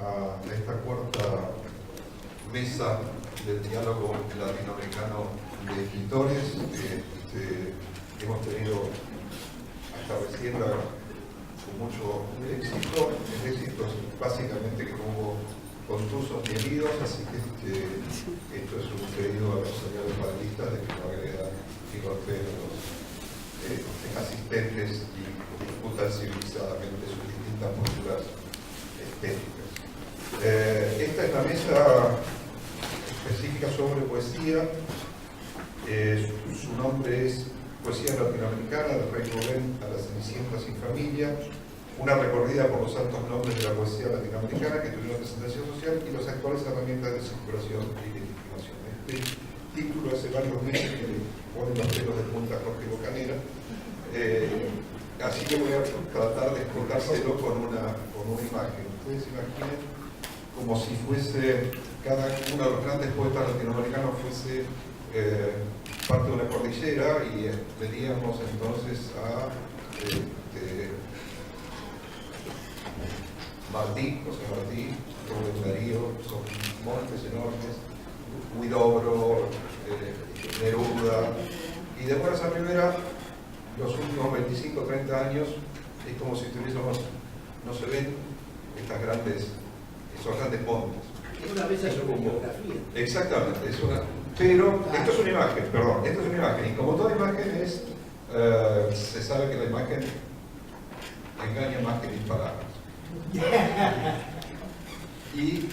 a esta cuarta mesa del diálogo latinoamericano de escritores. Hemos tenido hasta recién con mucho éxito. El éxito es básicamente que no hubo contusos ni heridos, así que esto es un pedido a los señores panelistas de que no agredan ni golpeen a los asistentes y discutan civilizadamente sus distintas posturas estéticas. Esta es la mesa específica sobre poesía. Su nombre es Poesía Latinoamericana, del Rey Rubén a la Cenicienta sin familia, una recorrida por los altos nombres de la poesía latinoamericana que tuvieron presentación social y las actuales herramientas de circulación y legitimación. Este título hace varios meses que le pone los pelos de punta a Jorge Bocanera, así que voy a tratar de explicárselo con una imagen. Ustedes imaginen como si fuese cada uno de los grandes poetas latinoamericanos fuese parte de una cordillera y veríamos entonces a Martí, José Martí, Rubén Darío, son montes enormes, Huidobro, Neruda, y de buenas a primera, los últimos 25 o 30 años es como si tuviésemos, no se ven esos grandes pontes. Es una mesa sobre biografía. Exactamente, pero esto es una imagen, perdón, esto es una imagen, y como toda imagen es, se sabe que la imagen engaña más que disparar. Y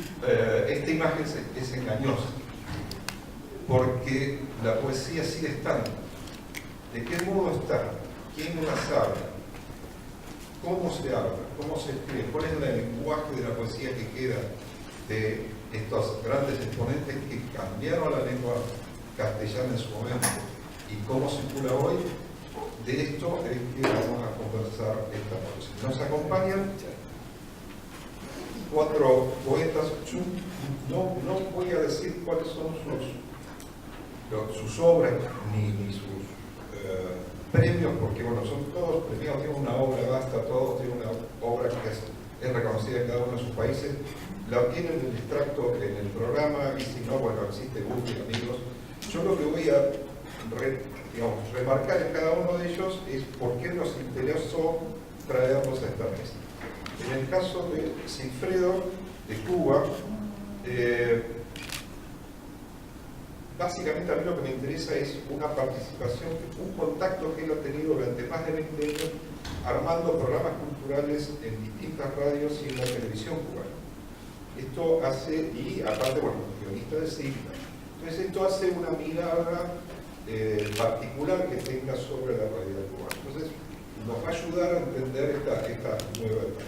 esta imagen es engañosa, porque la poesía sigue estando. ¿De qué modo está? ¿Quién las habla? ¿Cómo se habla? ¿Cómo se escribe? ¿Cuál es el lenguaje de la poesía que queda de estos grandes exponentes que cambiaron la lengua castellana en su momento? ¿Y cómo circula hoy? De esto es que vamos a conversar esta noche. Nos acompañan cuatro poetas. Yo no voy a decir cuáles son sus obras ni sus premios, porque bueno, son todos premiados, tienen una obra vasta, todos tienen una obra que es reconocida en cada uno de sus países. La tienen el extracto en el programa, y si no, bueno, existe Google, amigos. Yo lo que voy a remarcar en cada uno de ellos es por qué nos interesó traerlos a esta mesa. En el caso de Sigfredo, de Cuba, básicamente a mí lo que me interesa es una participación, un contacto que él ha tenido durante más de 20 años armando programas culturales en distintas radios y en la televisión cubana. Esto hace, y aparte, bueno, guionista de cine. Entonces esto hace una mirada particular que tenga sobre la realidad cubana. Entonces nos va a ayudar a entender esta nueva etapa.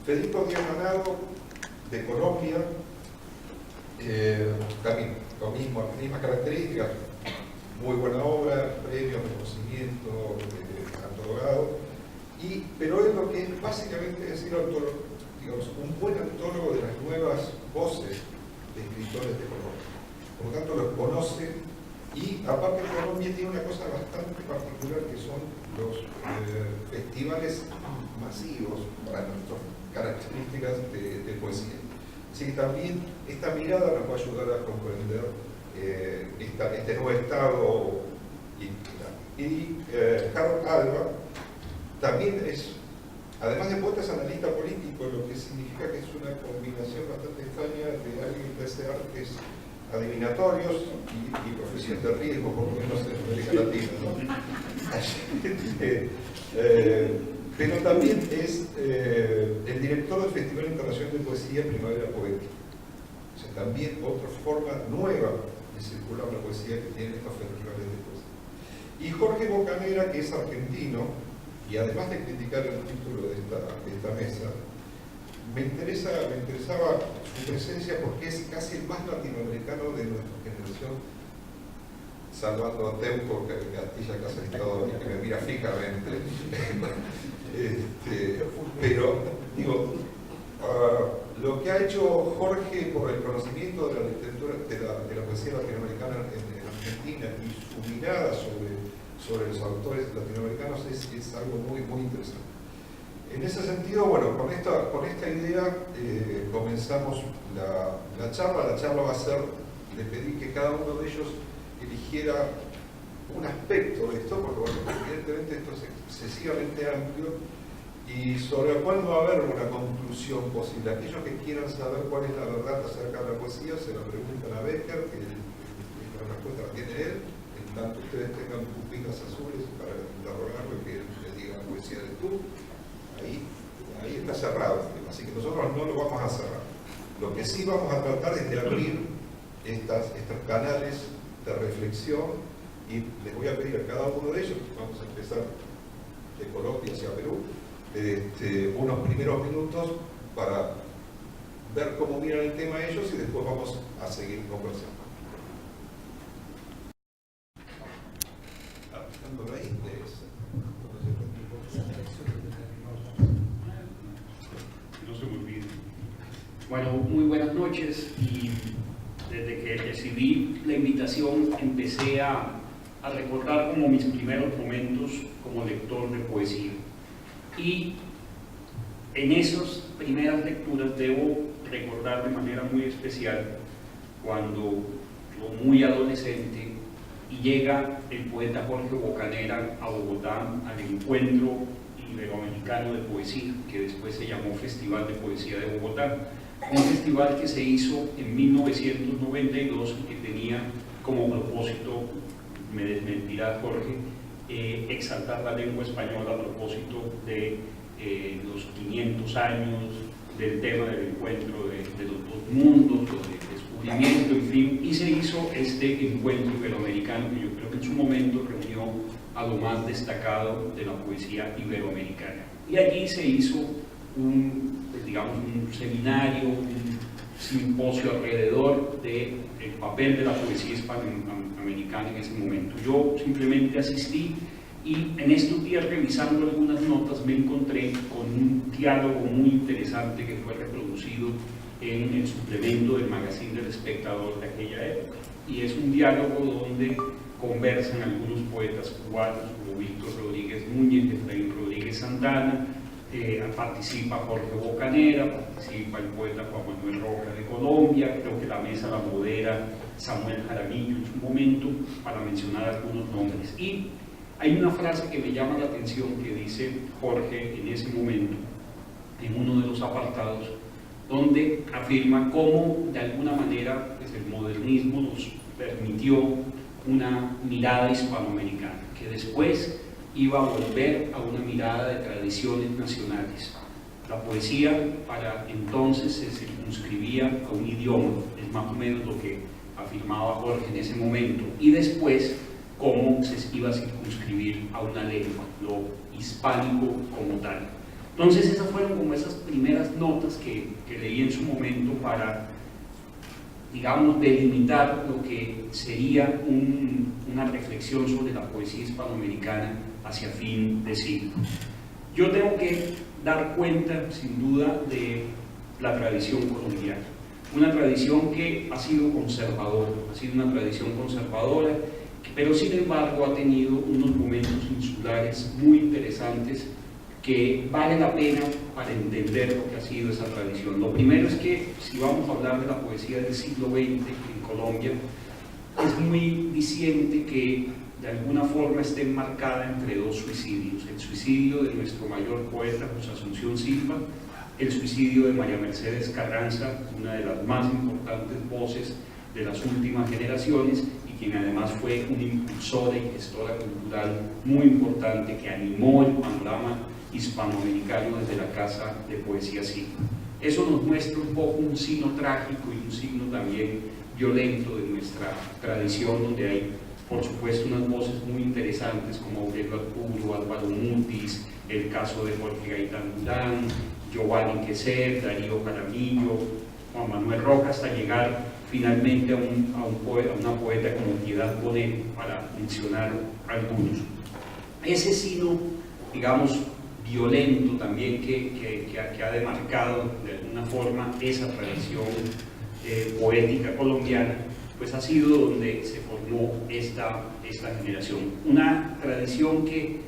Federico Díaz Manado, de Colombia, también lo mismo, las mismas características, muy buena obra, premios, reconocimiento, antologado, pero es lo que es básicamente decir un buen antólogo de las nuevas voces de escritores de Colombia. Por lo tanto, los conoce, y aparte Colombia tiene una cosa bastante particular que son los festivales masivos para nuestras características de poesía. Así que también esta mirada nos va a ayudar a comprender este nuevo estado. Harold Alba también es, además de poeta, es analista político, lo que significa que es una combinación bastante extraña de alguien que hace artes adivinatorios y profesión de riesgo, por lo menos en América Latina, ¿no? Pero también es el director del Festival Internacional de Poesía Primavera Poética. O sea, también otra forma nueva de circular la poesía que tienen estos festivales de poesía. Y Jorge Bocanera, que es argentino, y además de criticar el título de esta mesa, me interesaba su presencia porque es casi el más latinoamericano de nuestra generación, salvando a Teuco, que Castilla Casalistado, que me mira fijamente. Pero, digo, lo que ha hecho Jorge por el conocimiento de la literatura, de la poesía latinoamericana en Argentina y su mirada sobre los autores latinoamericanos es algo muy, muy interesante. En ese sentido, bueno, con esta idea comenzamos la charla. La charla va a ser, le pedí que cada uno de ellos eligiera un aspecto de esto, porque bueno, evidentemente esto es excesivamente amplio y sobre el cual no va a haber una conclusión posible. Aquellos que quieran saber cuál es la verdad acerca de la poesía se la preguntan a Becker, que la respuesta la tiene él, en tanto ustedes tengan pupilas azules para interrogarlo y que él les diga la poesía de tú. Ahí está cerrado el tema, así que nosotros no lo vamos a cerrar. Lo que sí vamos a tratar es de abrir estos canales de reflexión y les voy a pedir a cada uno de ellos, vamos a empezar de Colombia hacia Perú, unos primeros minutos para ver cómo miran el tema ellos y después vamos a seguir conversando. Bueno, muy buenas noches, y desde que recibí la invitación empecé a recordar como mis primeros momentos como lector de poesía, y en esas primeras lecturas debo recordar de manera muy especial cuando yo muy adolescente y llega el poeta Jorge Bocanera a Bogotá al encuentro iberoamericano de poesía, que después se llamó Festival de Poesía de Bogotá, un festival que se hizo en 1992 y que tenía como propósito, me desmentirá Jorge, exaltar la lengua española a propósito de los 500 años del tema del encuentro de los dos mundos, del descubrimiento, en fin, y se hizo este encuentro iberoamericano que yo creo que en su momento reunió a lo más destacado de la poesía iberoamericana. Y allí se hizo un seminario, un simposio alrededor del papel de la poesía hispanoamericana en ese momento. Yo simplemente asistí y en estos días, revisando algunas notas, me encontré con un diálogo muy interesante que fue reproducido en el suplemento del Magazine del Espectador de aquella época, y es un diálogo donde conversan algunos poetas cubanos como Víctor Rodríguez Núñez, Efraín Rodríguez Santana, participa Jorge Bocanera, participa el poeta Juan Manuel Roca de Colombia, creo que la mesa la modera Samuel Jaramillo en su momento, para mencionar algunos nombres. Y hay una frase que me llama la atención que dice Jorge en ese momento, en uno de los apartados, donde afirma cómo de alguna manera pues, el modernismo nos permitió una mirada hispanoamericana, que después iba a volver a una mirada de tradiciones nacionales. La poesía para entonces se circunscribía a un idioma, es más o menos lo que afirmaba Jorge en ese momento, y después cómo se iba a circunscribir a una lengua, lo hispánico como tal. Entonces esas fueron como esas primeras notas que leí en su momento para, digamos, delimitar lo que sería una reflexión sobre la poesía hispanoamericana hacia fin de siglo. Yo tengo que dar cuenta, sin duda, de la tradición colombiana, una tradición que ha sido conservadora, pero sin embargo ha tenido unos momentos insulares muy interesantes que vale la pena para entender lo que ha sido esa tradición. Lo primero es que, si vamos a hablar de la poesía del siglo XX en Colombia, es muy diciente que de alguna forma esté enmarcada entre dos suicidios: el suicidio de nuestro mayor poeta José Asunción Silva, el suicidio de María Mercedes Carranza, una de las más importantes voces de las últimas generaciones y quien además fue una impulsora y gestora cultural muy importante que animó el panorama hispanoamericano desde la Casa de Poesía Silva. Eso nos muestra un poco un signo trágico y un signo también violento de nuestra tradición, donde hay, por supuesto, unas voces muy interesantes como Aurelio Arturo, Álvaro Mutis, el caso de Jorge Gaitán Durán, Giovanni Queser, Darío Jaramillo, Juan Manuel Roca, hasta llegar finalmente a una poeta como Piedad Bonet, para mencionar algunos. Ese signo, digamos, violento también que ha demarcado de alguna forma esa tradición poética colombiana, pues ha sido donde se formó esta generación. Una tradición que,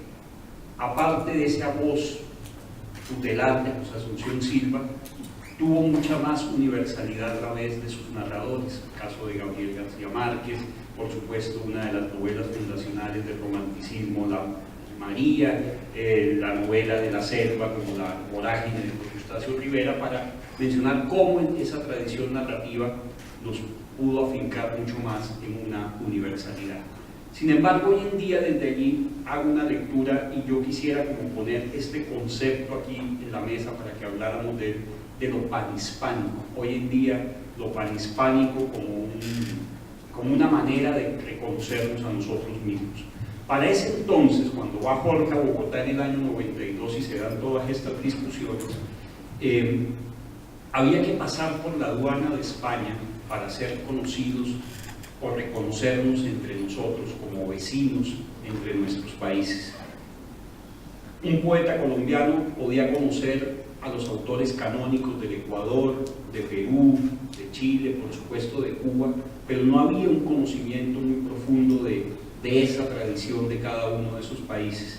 aparte de esa voz tutelar de José Asunción Silva, tuvo mucha más universalidad a través de sus narradores, el caso de Gabriel García Márquez, por supuesto una de las novelas fundacionales del romanticismo, La María, la novela de la selva como La vorágine de José Eustacio Rivera, para mencionar cómo esa tradición narrativa nos pudo afincar mucho más en una universalidad. Sin embargo, hoy en día desde allí hago una lectura y yo quisiera como poner este concepto aquí en la mesa para que habláramos de lo panhispánico. Hoy en día lo panhispánico como una manera de reconocernos a nosotros mismos. Para ese entonces, cuando va Jorge a Bogotá en el año 92 y se dan todas estas discusiones, había que pasar por la aduana de España para ser conocidos o reconocernos entre nosotros como vecinos entre nuestros países. Un poeta colombiano podía conocer a los autores canónicos del Ecuador, de Perú, de Chile, por supuesto de Cuba, pero no había un conocimiento muy profundo de esa tradición de cada uno de esos países.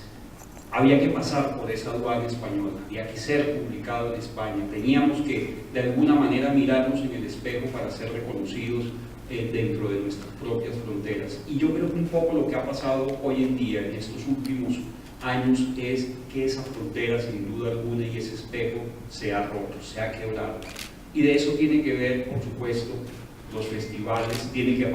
Había que pasar por esa aduana española, había que ser publicado en España, teníamos que de alguna manera mirarnos en el espejo para ser reconocidos dentro de nuestras propias fronteras. Y yo creo que un poco lo que ha pasado hoy en día, en estos últimos años, es que esa frontera, sin duda alguna, y ese espejo se ha roto, se ha quebrado. Y de eso tiene que ver, por supuesto, los festivales, tiene que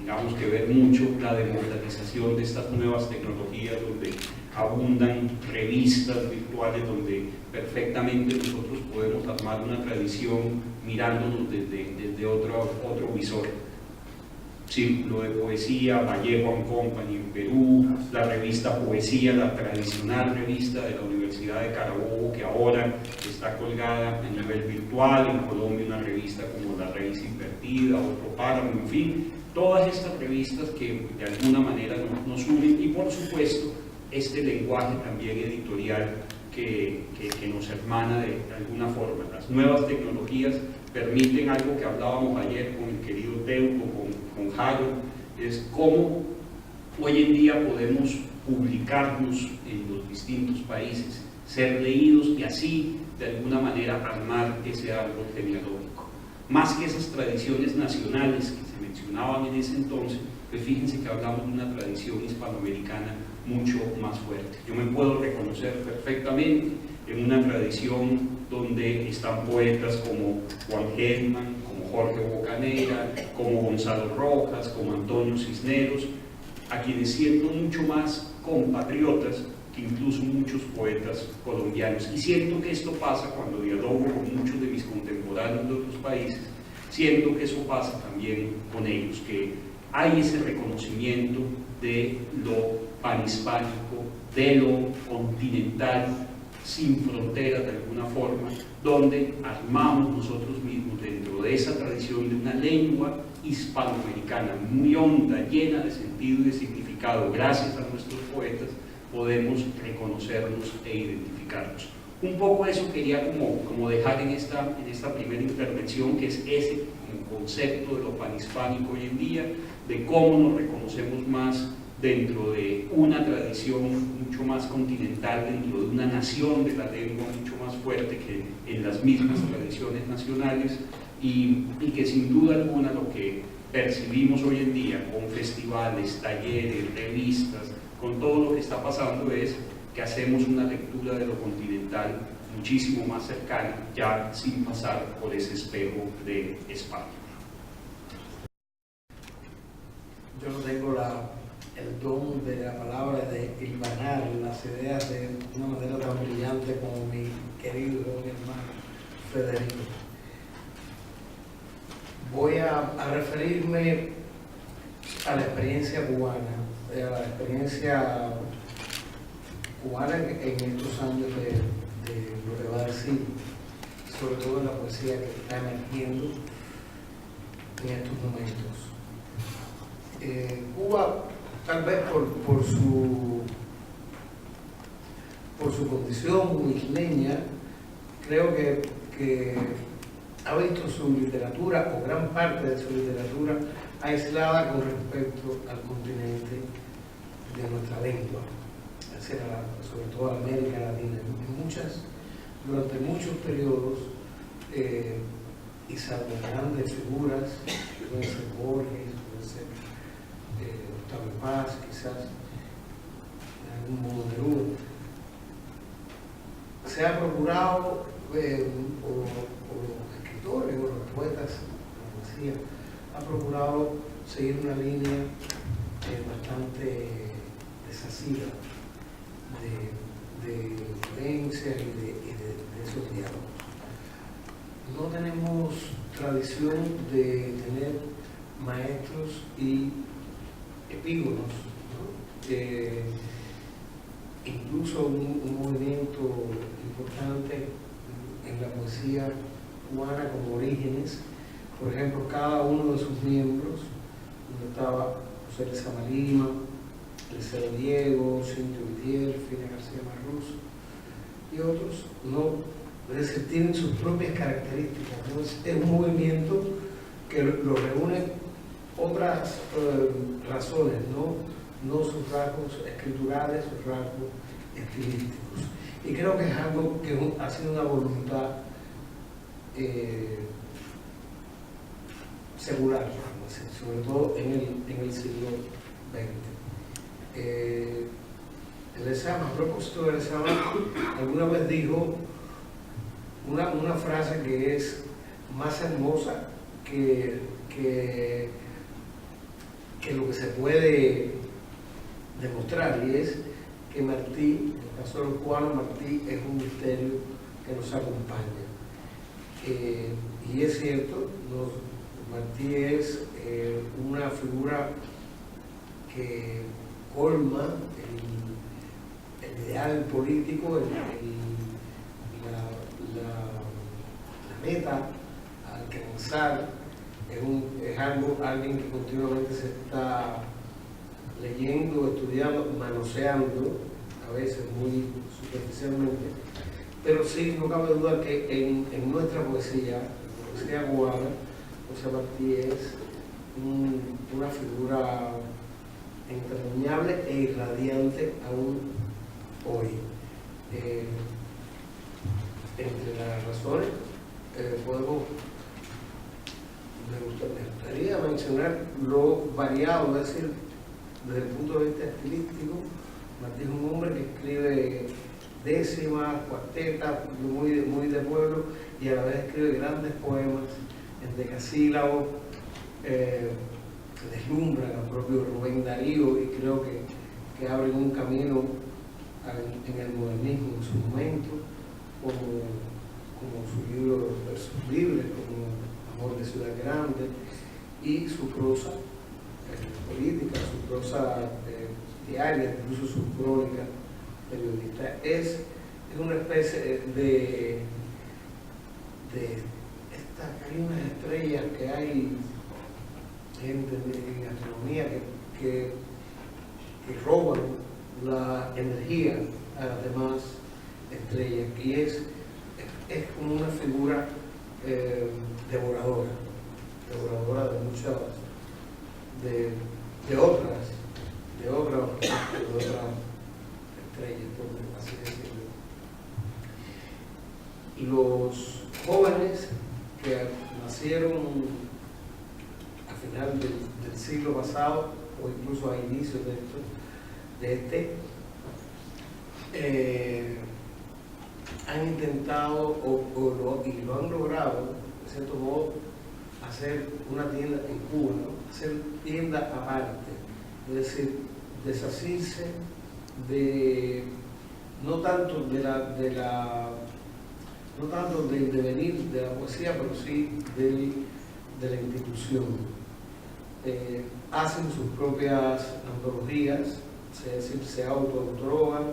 digamos que ver mucho la democratización de estas nuevas tecnologías, donde abundan revistas virtuales, donde perfectamente nosotros podemos armar una tradición mirándonos desde otro visor. Círculo de Poesía, Vallejo and Company en Perú, la revista Poesía, la tradicional revista de la Universidad de Carabobo, que ahora está colgada a nivel virtual, en Colombia una revista como La Raíz Invertida, Otro Páramo, en fin, todas estas revistas que de alguna manera nos unen, y por supuesto este lenguaje también editorial que nos hermana de alguna forma. Las nuevas tecnologías permiten algo que hablábamos ayer con el querido Teuco, con Jaro, es cómo hoy en día podemos publicarnos en los distintos países, ser leídos y así de alguna manera armar ese árbol genealógico. Más que esas tradiciones nacionales que se mencionaban en ese entonces, pues fíjense que hablamos de una tradición hispanoamericana mucho más fuerte. Yo me puedo reconocer perfectamente en una tradición donde están poetas como Juan Gelman, como Jorge Bocanegra, como Gonzalo Rojas, como Antonio Cisneros, a quienes siento mucho más compatriotas que incluso muchos poetas colombianos. Y siento que esto pasa cuando dialogo con muchos de mis contemporáneos de otros países, siento que eso pasa también con ellos, que hay ese reconocimiento de lo panhispánico, de lo continental, sin fronteras de alguna forma, donde armamos nosotros mismos dentro de esa tradición de una lengua hispanoamericana muy honda, llena de sentido y de significado. Gracias a nuestros poetas podemos reconocernos e identificarnos. Un poco eso quería como dejar en esta primera intervención, que es ese como concepto de lo panhispánico hoy en día, de cómo nos reconocemos más dentro de una tradición mucho más continental, dentro de una nación de la lengua mucho más fuerte que en las mismas tradiciones nacionales, y que sin duda alguna lo que percibimos hoy en día con festivales, talleres, revistas, con todo lo que está pasando, es que hacemos una lectura de lo continental muchísimo más cercana, ya sin pasar por ese espejo de España. Yo no tengo el don de la palabra de hilvanar las ideas de una manera tan brillante como mi querido hermano Federico. Voy a referirme a la experiencia cubana, a la experiencia cubana en estos años de lo que va a decir, sobre todo en la poesía que está emergiendo en estos momentos. Cuba, tal vez por su condición isleña, creo que ha visto su literatura, o gran parte de su literatura, aislada con respecto al continente de nuestra lengua. sobre todo a la América Latina, durante muchos periodos, y salvo grandes figuras, pueden ser Borges, puede ser Octavio Paz, quizás, en algún modo Neruda, se ha procurado, o los escritores o los poetas, como decía, ha procurado seguir una línea bastante desasida de influencias y de esos diálogos. No tenemos tradición de tener maestros y epígonos, ¿no? Incluso un movimiento importante en la poesía cubana como Orígenes, por ejemplo, cada uno de sus miembros, donde estaba José Lezama Lima, Liceo Diego, Cinto Vitier, Fina García Marrús y otros, no, es decir, tienen sus propias características, ¿no? Es un movimiento que lo reúne otras razones, no sus rasgos escriturales, sus rasgos estilísticos. Y creo que es algo que ha sido una voluntad secular, vamos a decir, sobre todo en el siglo XX. Lezama, a propósito de Lezama, alguna vez dijo una frase que es más hermosa que lo que se puede demostrar, y es que Martí, en el caso de los cubanos, Martí es un misterio que nos acompaña. Y es cierto, Martí es una figura que colma el ideal político, la meta a alcanzar. Es alguien que continuamente se está leyendo, estudiando, manoseando, a veces muy superficialmente, pero sí, no cabe duda que en nuestra poesía, la poesía cubana, José Martí es una figura entrañable e irradiante aún hoy. Entre las razones, me gustaría mencionar lo variado, es decir, desde el punto de vista estilístico. Martí es un hombre que escribe décimas, cuartetas, muy de pueblo, y a la vez escribe grandes poemas en decasílabos que deslumbran al propio Rubén Darío, y creo que abren un camino en el modernismo en su momento, como su libro Los versos libres, como Amor de Ciudad Grande, y su prosa política, su prosa diaria, incluso su crónica periodista. Es una especie de hay unas estrellas que hay en astronomía que roban la energía a las demás estrellas, y es como una figura devoradora de muchas de otras estrellas, por así decirlo. Los jóvenes que nacieron a final del siglo pasado, o incluso a inicios han intentado y lo han logrado, de cierto modo, hacer una tienda en Cuba, ¿no? Hacer tienda aparte, es decir, desasirse no tanto del devenir de la poesía, pero sí de la institución. Hacen sus propias antologías, es decir, se autoautogan,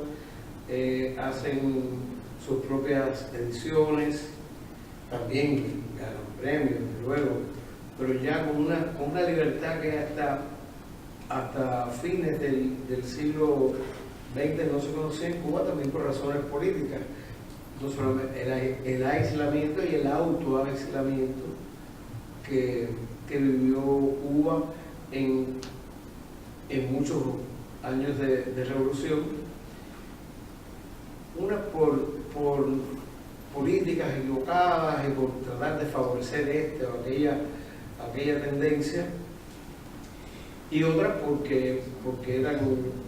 hacen sus propias ediciones, también ganan premios, luego, pero ya con una libertad que hasta fines del siglo XX no se conocía en Cuba, también por razones políticas. No solamente el aislamiento y el autoaislamiento que vivió Cuba en muchos años de revolución, Una por políticas equivocadas y por tratar de favorecer esta o aquella tendencia, y otra porque eran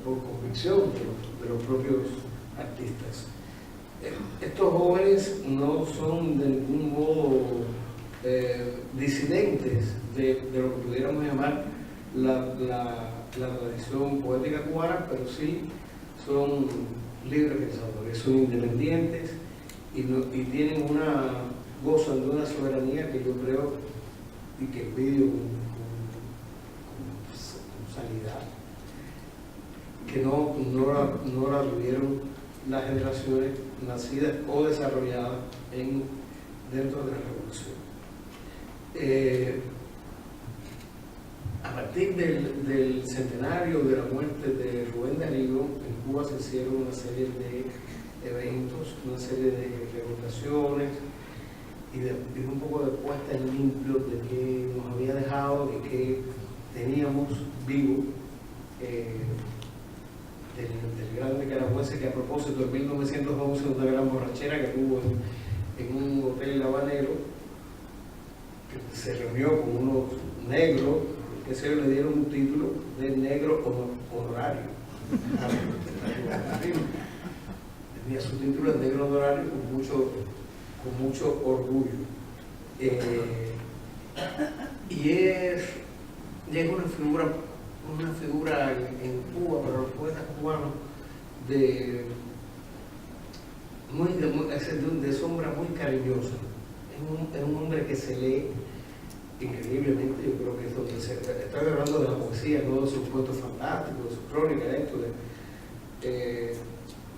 por convicción de los propios artistas. Estos jóvenes no son de ningún modo disidentes de lo que pudiéramos llamar la tradición poética cubana, pero sí son libres pensadores, son independientes y tienen gozan de una soberanía que yo creo y que envidio con sanidad, que no la tuvieron las generaciones nacidas o desarrolladas dentro de la revolución. A partir del centenario de la muerte de Rubén Darío, en Cuba se hicieron una serie de eventos, una serie de revocaciones y de un poco de puesta en limpio de que nos había dejado y que teníamos vivo del gran nicaragüense, que a propósito en 1911 una gran borrachera que tuvo en un hotel habanero, que se reunió con unos negros que se le dieron un título de negro honorario. Tenía su título de negro honorario con mucho orgullo. Y es una figura en Cuba, para los poetas cubanos, de sombra muy cariñosa. Es un hombre que se lee increíblemente. Yo creo que es donde estoy hablando de la poesía, no de sus cuentos fantásticos, de sus crónicas,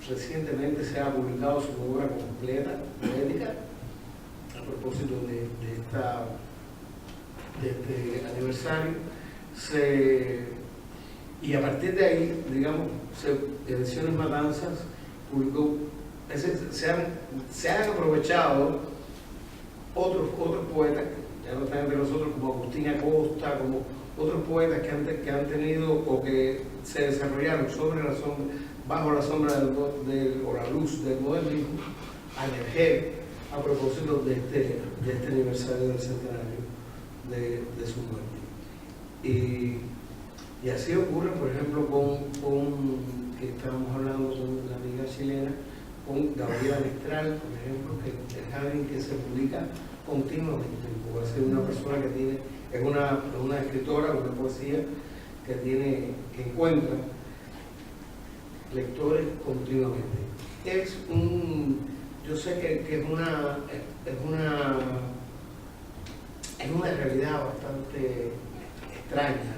recientemente se ha publicado su obra completa, poética, a propósito de este aniversario. Y a partir de ahí, digamos, Ediciones Matanzas publicó, se han aprovechado otros poetas, ya no están entre nosotros, como Agustín Acosta, como otros poetas que han tenido o que se desarrollaron bajo la sombra o la luz del modernismo, a emerger a propósito de este aniversario del centenario de su muerte. Y así ocurre, por ejemplo, que estábamos hablando con la amiga chilena, con Gabriela Mistral, por ejemplo, que es alguien que se publica continuamente. Puede ser una persona que es una escritora, una poesía que encuentra lectores continuamente. Yo sé que es una realidad bastante extraña,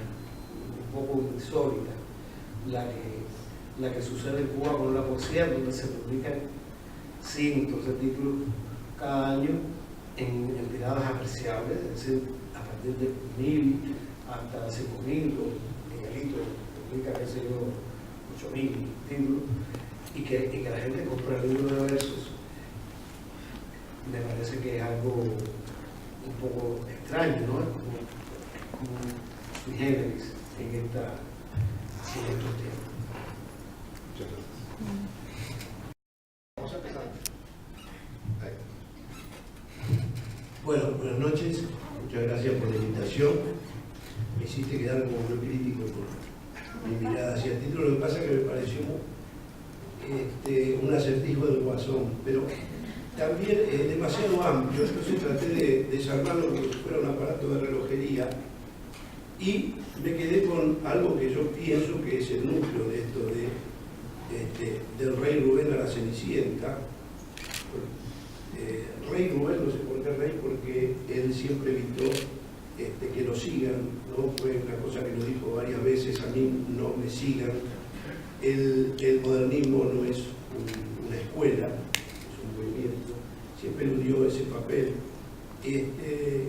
un poco insólita, la que sucede en Cuba con la poesía, donde se publican cientos de títulos cada año en tiradas apreciables, es decir, a partir de 1.000 hasta 5.000, Miguelito publica, qué sé yo, 8.000 títulos, y que la gente compra el libro de versos. Me parece que es algo un poco extraño, ¿no? Como sui generis en estos tiempos. Muchas gracias. Vamos a empezar. Bueno, buenas noches, muchas gracias por la invitación. Me hiciste quedar como muy crítico por mi mirada hacia el título. Lo que pasa es que me pareció un acertijo del Guasón, pero también demasiado amplio. Entonces traté de desarmarlo como si fuera un aparato de relojería y me quedé con algo que yo pienso que es el núcleo de esto del rey Rubén a la Cenicienta. Rey Rubén, no sé por qué rey, porque él siempre evitó que lo sigan, ¿no? Fue una cosa que lo dijo varias veces: a mí no me sigan. El modernismo no es una escuela, es un movimiento. Siempre eludió ese papel.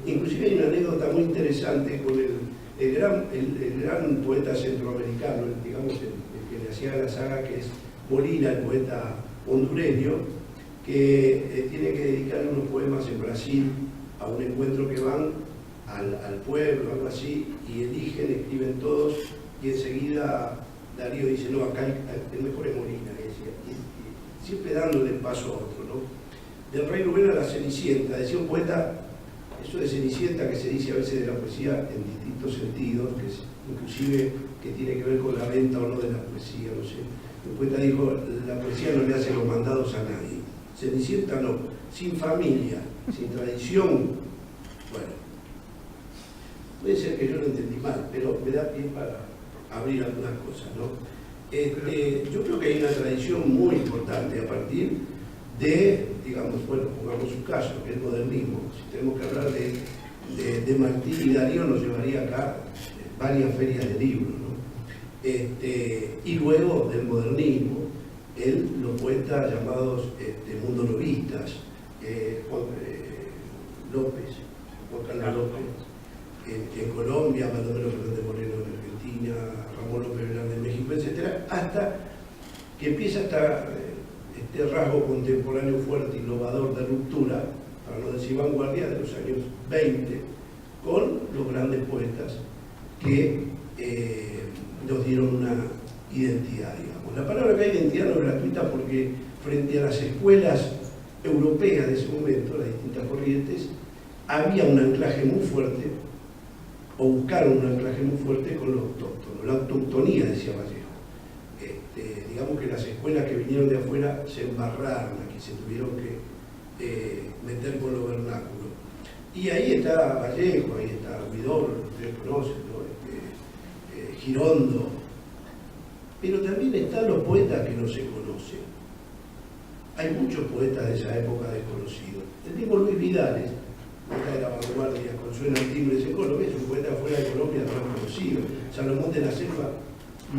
Inclusive hay una anécdota muy interesante con el gran poeta centroamericano, digamos el que le hacía la saga, que es Molina, el poeta hondureño, que tiene que dedicarle unos poemas en Brasil a un encuentro que van al pueblo, algo así, y eligen, escriben todos, y enseguida Darío dice: no, acá el mejor es Molina. Y siempre dándole paso a otro, ¿no? Del Rey Rubén a la Cenicienta, decía un poeta, eso de Cenicienta que se dice a veces de la poesía en distintos sentidos, que es, inclusive que tiene que ver con la venta o no de la poesía, no sé. El poeta dijo, la poesía no le hace los mandados a nadie. Cenicienta no, sin familia, sin tradición, bueno, puede ser que yo lo entendí mal, pero me da pie para abrir algunas cosas, ¿no? Yo creo que hay una tradición muy importante a partir de, digamos, bueno, pongamos un caso, que es el modernismo. Si tenemos que hablar de Martí y Darío, nos llevaría acá varias ferias de libros, ¿no? Y luego del modernismo, los poetas llamados mundo novistas, Juan Carlos López en Colombia, Baldomero Fernández Moreno en Argentina, Ramón López Velarde en México, etc., hasta que empieza este rasgo contemporáneo fuerte, innovador, de ruptura, para no decir vanguardia, de los años 20, con los grandes poetas que nos dieron una identidad, digamos. La palabra que hay identidad no es gratuita porque frente a las escuelas europeas de ese momento, las distintas corrientes, había un anclaje muy fuerte, o buscaron un anclaje muy fuerte con los autóctonos, la autoctonía, decía Vallejo. Digamos que las escuelas que vinieron de afuera se embarraron aquí, se tuvieron que meter con lo vernáculo. Y ahí está Vallejo, ahí está Huidobro, ustedes conocen, ¿no? Girondo, pero también están los poetas que no se conocen. Hay muchos poetas de esa época desconocidos. El mismo Luis Vidales, poeta de la vanguardia, con Suena el timbre en Colombia, es un poeta fuera de Colombia no es conocido. Salomón de la Selva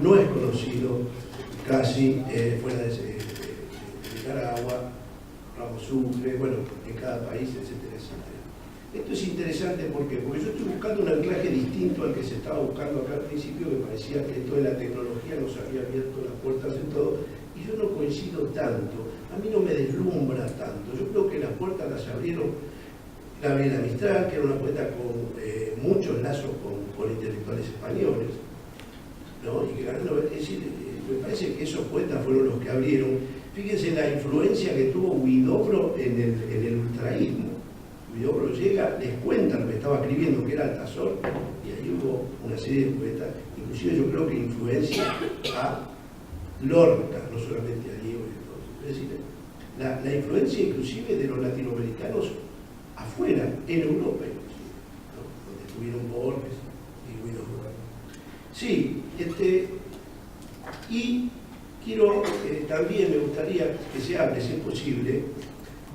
no es conocido casi fuera de Nicaragua, Ramos Sucre, bueno, en cada país, etcétera, etcétera. Esto es interesante porque yo estoy buscando un anclaje distinto al que se estaba buscando acá al principio, que parecía que esto de la tecnología nos había abierto las puertas en todo, y yo no coincido tanto, a mí no me deslumbra tanto. Yo creo que las puertas las abrieron Gabriela Mistral, que era una poeta con muchos lazos con intelectuales españoles, ¿no? Y que, es decir, me parece que esos poetas fueron los que abrieron. Fíjense la influencia que tuvo Huidobro en el ultraísmo. Huidobro llega, les cuenta lo que estaba escribiendo, que era Altazor, y ahí hubo una serie de poetas, inclusive yo creo que influencia a Lorca, no solamente a Diego y todos. Es decir, la influencia inclusive de los latinoamericanos afuera, en Europa inclusive, ¿no? Donde estuvieron Borges y Huidobro. Sí, y quiero, también me gustaría que se hable, si es posible,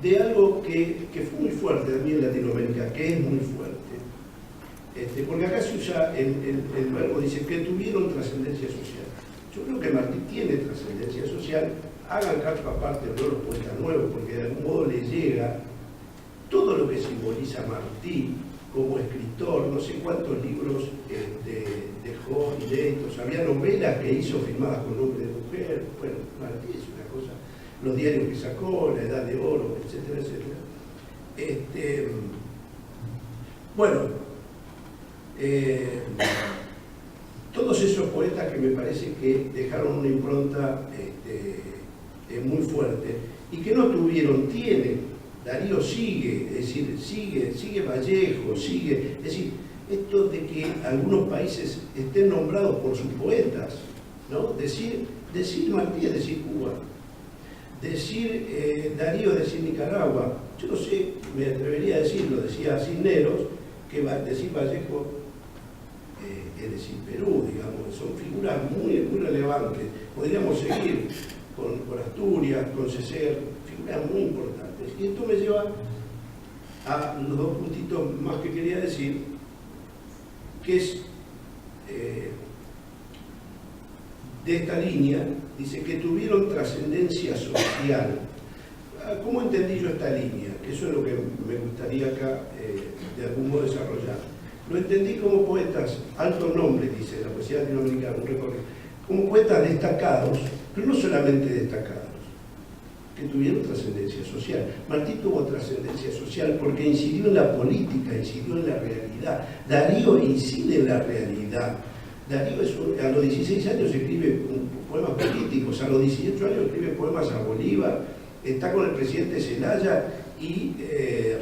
de algo que fue muy fuerte también en Latinoamérica, que es muy fuerte. Porque acá se usa el verbo, dice, que tuvieron trascendencia social. Yo creo que Martí tiene trascendencia social, hagan caso aparte, no los poetas nuevos, porque de algún modo les llega todo lo que simboliza Martí como escritor, no sé cuántos libros dejó inéditos, había novelas que hizo firmadas con nombre de mujer, bueno, Martí es una cosa, los diarios que sacó, La Edad de Oro, etcétera, etcétera. Bueno, todos esos poetas que me parece que dejaron una impronta muy fuerte y que no tienen. Darío sigue, es decir, sigue Vallejo, sigue, es decir, esto de que algunos países estén nombrados por sus poetas, ¿no? Decir Martí es decir Cuba, decir Darío es decir Nicaragua, yo no sé, me atrevería a decirlo, decía Cisneros, que decir Vallejo es decir Perú, digamos, son figuras muy, muy relevantes. Podríamos seguir con Asturias, con Cecer, figuras muy importantes. Y esto me lleva a los dos puntitos más que quería decir, que es de esta línea, dice que tuvieron trascendencia social. ¿Cómo entendí yo esta línea? Que eso es lo que me gustaría acá de algún modo desarrollar. Lo entendí como poetas, altos nombres, dice la poesía latinoamericana, un recorrido, como poetas destacados, pero no solamente destacados, que tuvieron trascendencia social. Martí tuvo trascendencia social porque incidió en la política, incidió en la realidad. Darío incide en la realidad. Darío a los 16 años escribe un poemas políticos. A los 18 años escribe poemas a Bolívar, está con el presidente Zelaya y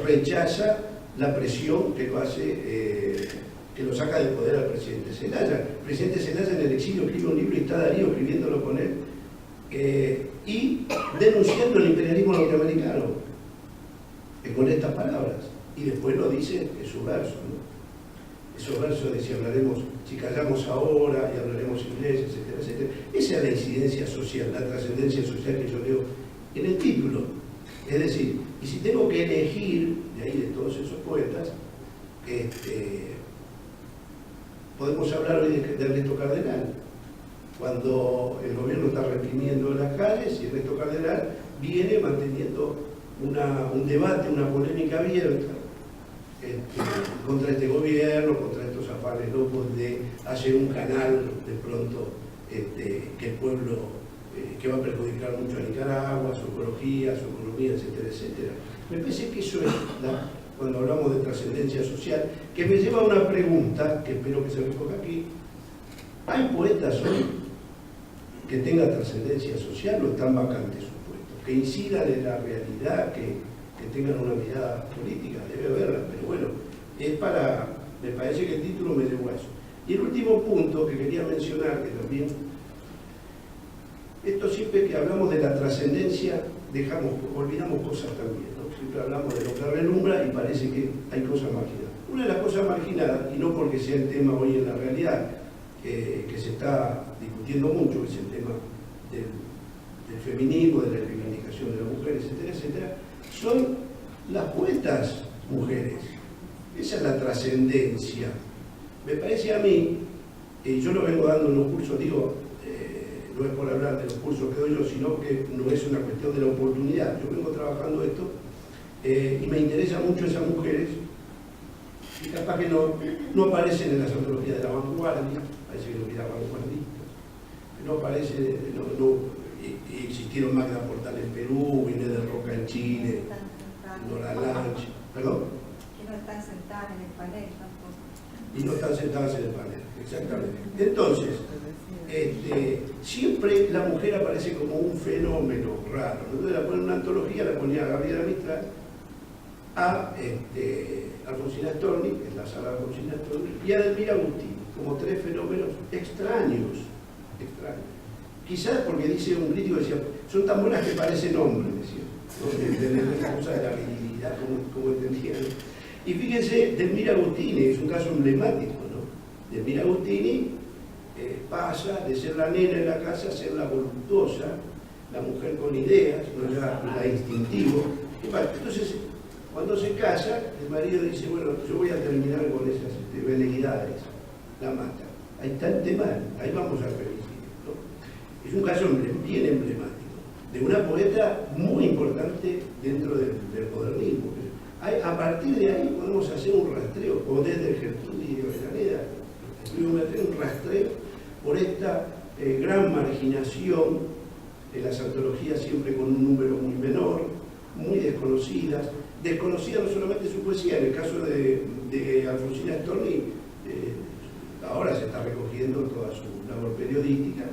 rechaza la presión que lo hace, que lo saca del poder al presidente Zelaya. El presidente Zelaya en el exilio escribe un libro y está Darío escribiéndolo con él, y denunciando el imperialismo norteamericano, con estas palabras. Y después lo dice en su verso, ¿no? Esos versos de si callamos ahora y hablaremos inglés, etcétera, etcétera. Esa es la incidencia social, la trascendencia social que yo veo en el título. Es decir, y si tengo que elegir, de ahí de todos esos poetas, podemos hablar hoy de Ernesto Cardenal, cuando el gobierno está reprimiendo en las calles y Ernesto Cardenal viene manteniendo un debate, una polémica abierta contra este gobierno, contra estos afanes locos de hacer un canal de pronto que el pueblo, que va a perjudicar mucho a Nicaragua, su ecología, su economía, etcétera, etcétera. Me parece que eso es, cuando hablamos de trascendencia social, que me lleva a una pregunta que espero que se recoja aquí. ¿Hay poetas hoy que tengan trascendencia social o están vacantes sus puestos? Que incidan en la realidad, que tengan una mirada política, debe haberla, pero bueno, me parece que el título me llevó a eso. Y el último punto que quería mencionar, que también, esto siempre que hablamos de la trascendencia, olvidamos cosas también, ¿no? Siempre hablamos de lo que relumbra y parece que hay cosas marginadas. Una de las cosas marginadas, y no porque sea el tema hoy en la realidad, que se está discutiendo mucho, que es el tema del feminismo, de la reivindicación de las mujeres, etcétera, etcétera, son las poetas mujeres. Esa es la trascendencia. Me parece a mí, y yo lo vengo dando en los cursos, digo, no es por hablar de los cursos que doy yo, sino que no es una cuestión de la oportunidad. Yo vengo trabajando esto y me interesa mucho esas mujeres, y capaz que no aparecen en las antologías de la vanguardia, parece que no queda vanguardista, no aparece, existieron Magda Portal en Perú, Inés de Roca en Chile, Nora Lange, ¿perdón? Que no están sentadas en el panel tampoco. Y no están sentadas en el panel, exactamente. Entonces, siempre la mujer aparece como un fenómeno raro. Entonces la ponen en una antología, la ponía a Gabriela Mistral, a Alfonsina Storni, que es la sala de Alfonsina Storni, y a Delmira Agustín, como tres fenómenos extraños. Quizás porque dice un crítico, decía, son tan buenas que parecen hombres, decía, ¿no? Esa cosa de la virilidad, como entendían. Y fíjense, Delmira Agustini es un caso emblemático, ¿no? Delmira Agustini pasa de ser la nena en la casa a ser la voluptuosa, la mujer con ideas, no ya la instintivo. Entonces, cuando se casa, el marido dice, bueno, yo voy a terminar con esas veleidades, la mata. Ahí está el tema, ahí vamos al femicidio, ¿no? Es un caso bien emblemático, de una poeta muy importante dentro del modernismo. A partir de ahí podemos hacer un rastreo, o desde Gertrudis de Avellaneda, tuvimos que hacer un rastreo por esta gran marginación en las antologías, siempre con un número muy menor, muy desconocidas no solamente su poesía, en el caso de Alfonsina Storni, ahora se está recogiendo toda su labor periodística,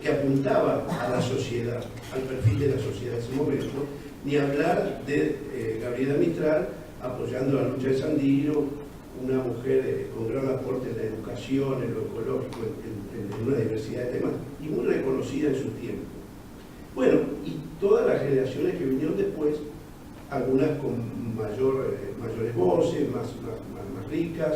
que apuntaba a la sociedad, al perfil de la sociedad de ese momento, ni hablar de Gabriela Mistral apoyando la lucha de Sandino, una mujer con gran aporte en la educación, en lo ecológico, en una diversidad de temas, y muy reconocida en su tiempo. Bueno, y todas las generaciones que vinieron después, algunas con mayores voces, más ricas,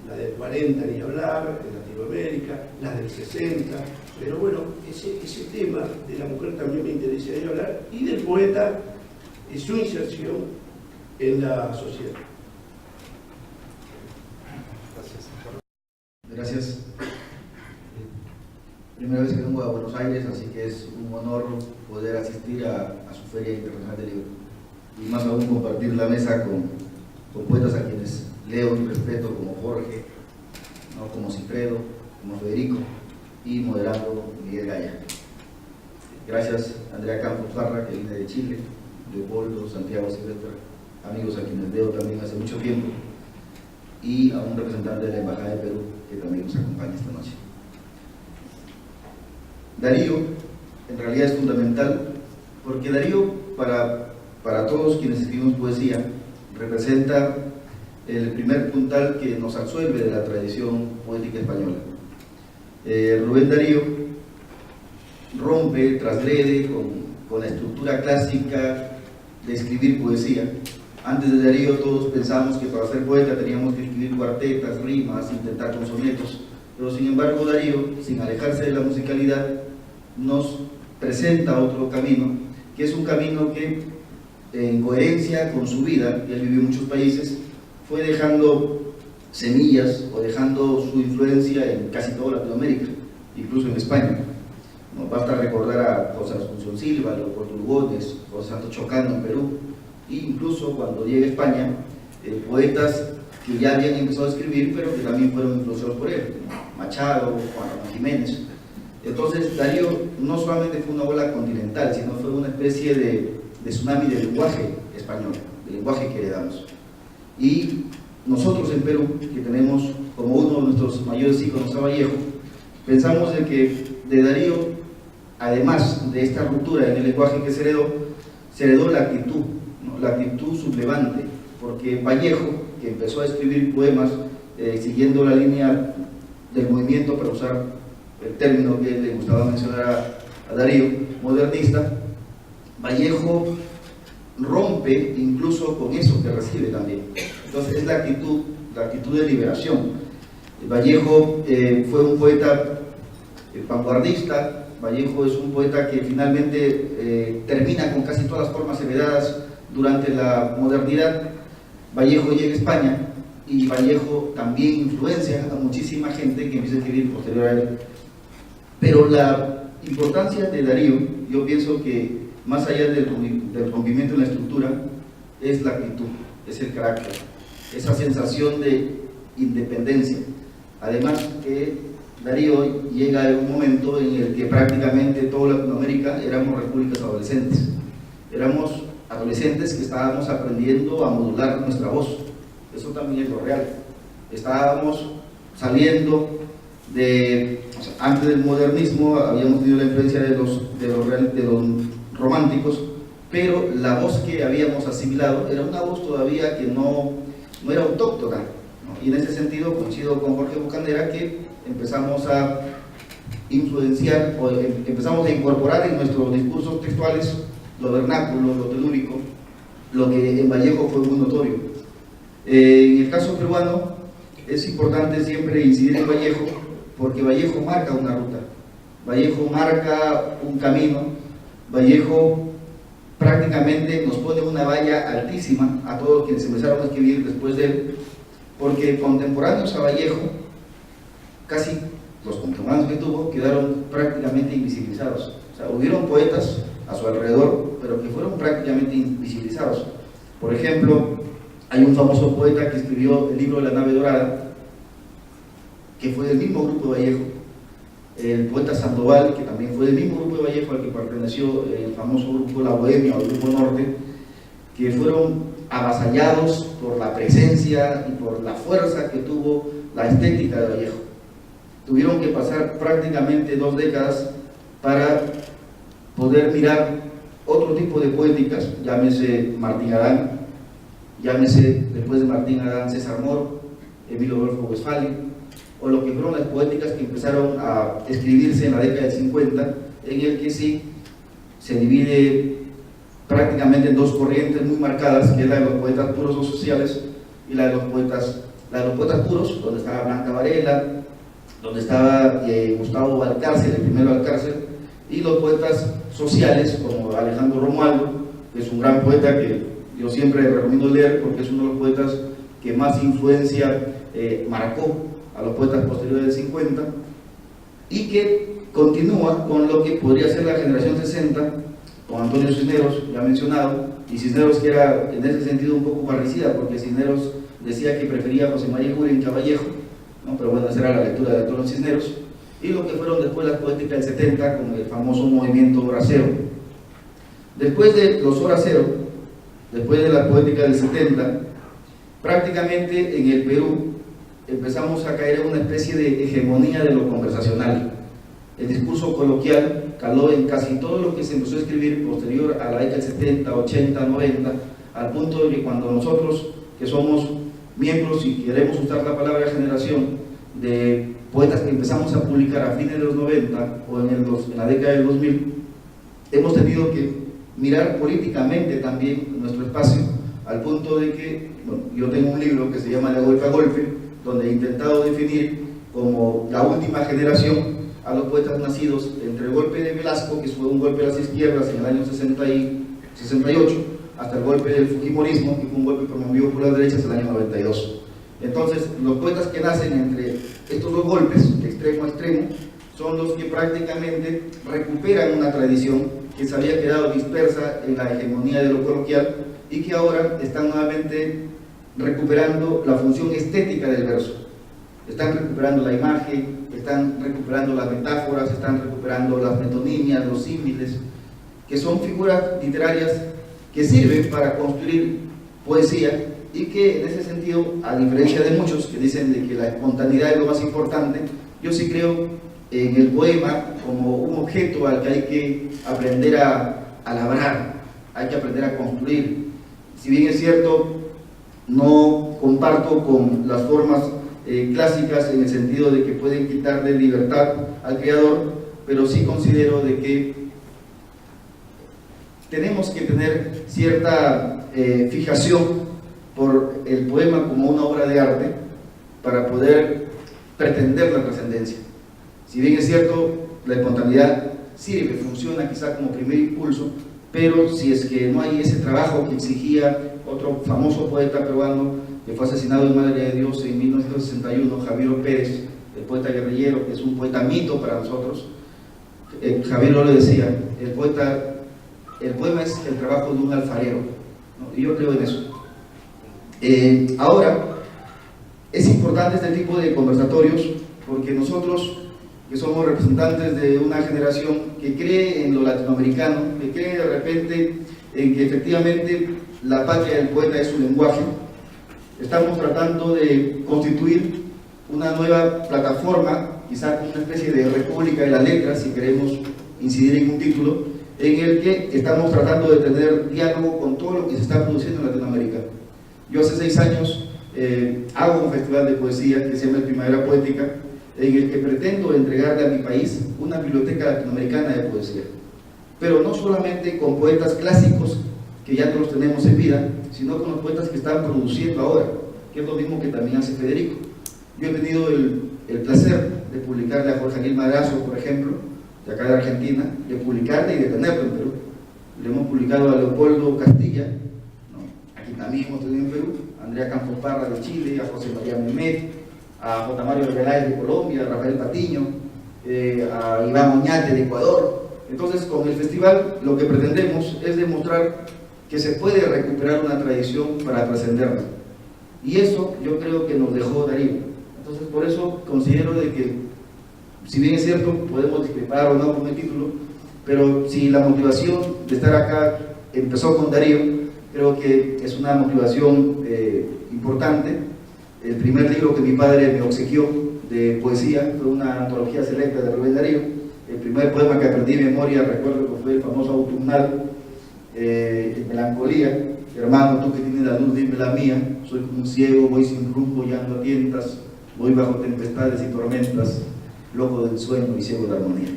la del 40 ni hablar, en Latinoamérica, las del 60, pero bueno, ese tema de la mujer también me interesaría hablar, y del poeta, y su inserción en la sociedad. Gracias. Primera vez que vengo a Buenos Aires, así que es un honor poder asistir a su Feria Internacional del Libro. Y más aún compartir la mesa con poetas a quienes leo y respeto, como Jorge, ¿no? Como Cifredo, como Federico, y moderando Miguel Gaya. Gracias Andrea Campos Parra, que viene de Chile, Leopoldo, Santiago Silvestre, amigos a quienes veo también hace mucho tiempo, y a un representante de la Embajada de Perú que también nos acompaña esta noche. Darío en realidad es fundamental, porque Darío, para todos quienes escribimos poesía, representa el primer puntal que nos absuelve de la tradición poética española. Rubén Darío rompe, transgrede con la estructura clásica de escribir poesía. Antes de Darío todos pensamos que para ser poeta teníamos que escribir cuartetas, rimas, intentar con sonetos, pero sin embargo Darío, sin alejarse de la musicalidad, nos presenta otro camino, que es un camino que, en coherencia con su vida, y él vivió en muchos países, fue dejando semillas o dejando su influencia en casi toda Latinoamérica, incluso en España. No basta recordar a José Asunción Silva, Leopoldo Lugones, José Santos Chocano en Perú, e incluso cuando llega a España, poetas que ya habían empezado a escribir, pero que también fueron influenciados por él, Machado, Juan Ramón Jiménez. Entonces Darío no solamente fue una ola continental, sino fue una especie de tsunami del lenguaje español, del lenguaje que heredamos. Y nosotros en Perú, que tenemos como uno de nuestros mayores íconos a Vallejo, pensamos de que de Darío, además de esta ruptura en el lenguaje que se heredó la actitud, ¿no? La actitud sublevante, porque Vallejo, que empezó a escribir poemas siguiendo la línea del movimiento, para usar el término que le gustaba mencionar a Darío, modernista, Vallejo rompe incluso con eso que recibe también. Entonces es la actitud de liberación. Vallejo fue un poeta vanguardista. Vallejo es un poeta que finalmente termina con casi todas las formas heredadas durante la modernidad. Vallejo llega a España y Vallejo también influencia a muchísima gente que empieza a escribir posterior a él. Pero la importancia de Darío, yo pienso que más allá del rompimiento en la estructura, es la actitud, es el carácter, esa sensación de independencia. Además que Darío llega en un momento en el que prácticamente toda Latinoamérica éramos repúblicas adolescentes. Éramos adolescentes que estábamos aprendiendo a modular nuestra voz. Eso también es lo real. Estábamos saliendo antes del modernismo, habíamos tenido la influencia de los románticos, pero la voz que habíamos asimilado era una voz todavía que no era autóctona, ¿no? Y en ese sentido coincido con Jorge Bucanera, que empezamos a influenciar o empezamos a incorporar en nuestros discursos textuales lo vernáculo, lo telúrico, lo que en Vallejo fue muy notorio. En el caso peruano es importante siempre incidir en Vallejo, porque Vallejo marca una ruta, Vallejo marca un camino, Vallejo prácticamente nos pone una valla altísima a todos quienes empezaron a escribir después de él, porque contemporáneos a Vallejo, casi los contemporáneos que tuvo, quedaron prácticamente invisibilizados. O sea, hubieron poetas a su alrededor, pero que fueron prácticamente invisibilizados. Por ejemplo, hay un famoso poeta que escribió el libro de la nave dorada, que fue del mismo grupo de Vallejo, el poeta Sandoval, que también fue del mismo grupo de Vallejo al que perteneció el famoso grupo La Bohemia o el Grupo Norte, que fueron avasallados por la presencia y por la fuerza que tuvo la estética de Vallejo. Tuvieron que pasar prácticamente 2 décadas para poder mirar otro tipo de poéticas, llámese Martín Adán, llámese después de Martín Adán César Moro, Emilio Adolfo Westphalen, o lo que fueron las poéticas que empezaron a escribirse en la década del 50, en el que sí se divide prácticamente en 2 corrientes muy marcadas, que es la de los poetas puros o sociales y la de los poetas puros, donde estaba Blanca Varela, donde estaba Gustavo Valcárcel, el primero Valcárcel, y los poetas sociales como Alejandro Romualdo, que es un gran poeta que yo siempre recomiendo leer porque es uno de los poetas que más influencia marcó a los poetas posteriores del 50, y que continúa con lo que podría ser la generación 60, con Antonio Cisneros, ya mencionado, y Cisneros que era en ese sentido un poco parricida, porque Cisneros decía que prefería a José María Guren que a Vallejo, ¿no? Pero bueno, esa era la lectura de Antonio Cisneros, y lo que fueron después las poéticas del 70, con el famoso movimiento horacero. Después de los horaceros, después de la poética del 70, prácticamente en el Perú empezamos a caer en una especie de hegemonía de lo conversacional. el discurso coloquial caló en casi todo lo que se empezó a escribir posterior a la década del 70, 80, 90, al punto de que cuando nosotros, que somos miembros y queremos usar la palabra generación, de poetas que empezamos a publicar a fines de los 90 o en la década del 2000, hemos tenido que mirar políticamente también nuestro espacio, al punto de que, bueno, yo tengo un libro que se llama De golpe a golpe, donde he intentado definir como la última generación a los poetas nacidos entre el golpe de Velasco, que fue un golpe a las izquierdas en el año 68, hasta el golpe del Fujimorismo, que fue un golpe promovido por las derechas en el año 92. Entonces, los poetas que nacen entre estos dos golpes, de extremo a extremo, son los que prácticamente recuperan una tradición que se había quedado dispersa en la hegemonía de lo coloquial y que ahora están nuevamente recuperando la función estética del verso. Están recuperando la imagen, están recuperando las metáforas, están recuperando las metonimias, los símiles, que son figuras literarias que sirven para construir poesía y que en ese sentido, a diferencia de muchos que dicen de que la espontaneidad es lo más importante, yo sí creo en el poema como un objeto al que hay que aprender a labrar, hay que aprender a construir. Si bien es cierto, no comparto con las formas clásicas en el sentido de que pueden quitarle libertad al creador, pero sí considero de que tenemos que tener cierta fijación por el poema como una obra de arte para poder pretender la trascendencia. Si bien es cierto, la espontaneidad sirve, funciona quizá como primer impulso, pero si es que no hay ese trabajo que exigía otro famoso poeta peruano que fue asesinado en Madre de Dios en 1961, Javier Pérez, el poeta guerrillero, que es un poeta mito para nosotros. Javier lo decía, el poema es el trabajo de un alfarero, ¿no? Y yo creo en eso. Ahora, es importante este tipo de conversatorios porque nosotros, que somos representantes de una generación que cree en lo latinoamericano, que cree de repente en que efectivamente la patria del poeta es su lenguaje, estamos tratando de constituir una nueva plataforma, quizás una especie de república de las letras, si queremos incidir en un título, en el que estamos tratando de tener diálogo con todo lo que se está produciendo en Latinoamérica. Yo hace 6 años hago un festival de poesía que se llama Primavera Poética, en el que pretendo entregarle a mi país una biblioteca latinoamericana de poesía, pero no solamente con poetas clásicos que ya no los tenemos en vida, sino con los poetas que están produciendo ahora, que es lo mismo que también hace Federico. Yo he tenido el placer de publicarle a Jorge Aguil Madrazo, por ejemplo, de acá de Argentina, de publicarle y de tenerlo en Perú. Le hemos publicado a Leopoldo Castilla, ¿no? Aquí también hemos tenido en Perú, a Andrea Campos Parra de Chile, a José María Memet, a J. Mario Arbeláez de Colombia, a Rafael Patiño, a Iván Oñate de Ecuador. Entonces, con el festival lo que pretendemos es demostrar que se puede recuperar una tradición para trascenderla. Y eso yo creo que nos dejó Darío. Entonces, por eso considero de que, si bien es cierto, podemos discrepar o no con el título, pero si la motivación de estar acá empezó con Darío, creo que es una motivación importante. El primer libro que mi padre me obsequió de poesía fue una antología selecta de Rubén Darío. El primer poema que aprendí de memoria, recuerdo que fue el famoso Autumnal, Melancolía. Hermano, tú que tienes la luz, dime la mía. Soy como un ciego, voy sin rumbo, ya no atientas. Voy bajo tempestades y tormentas, loco del sueño y ciego de armonía,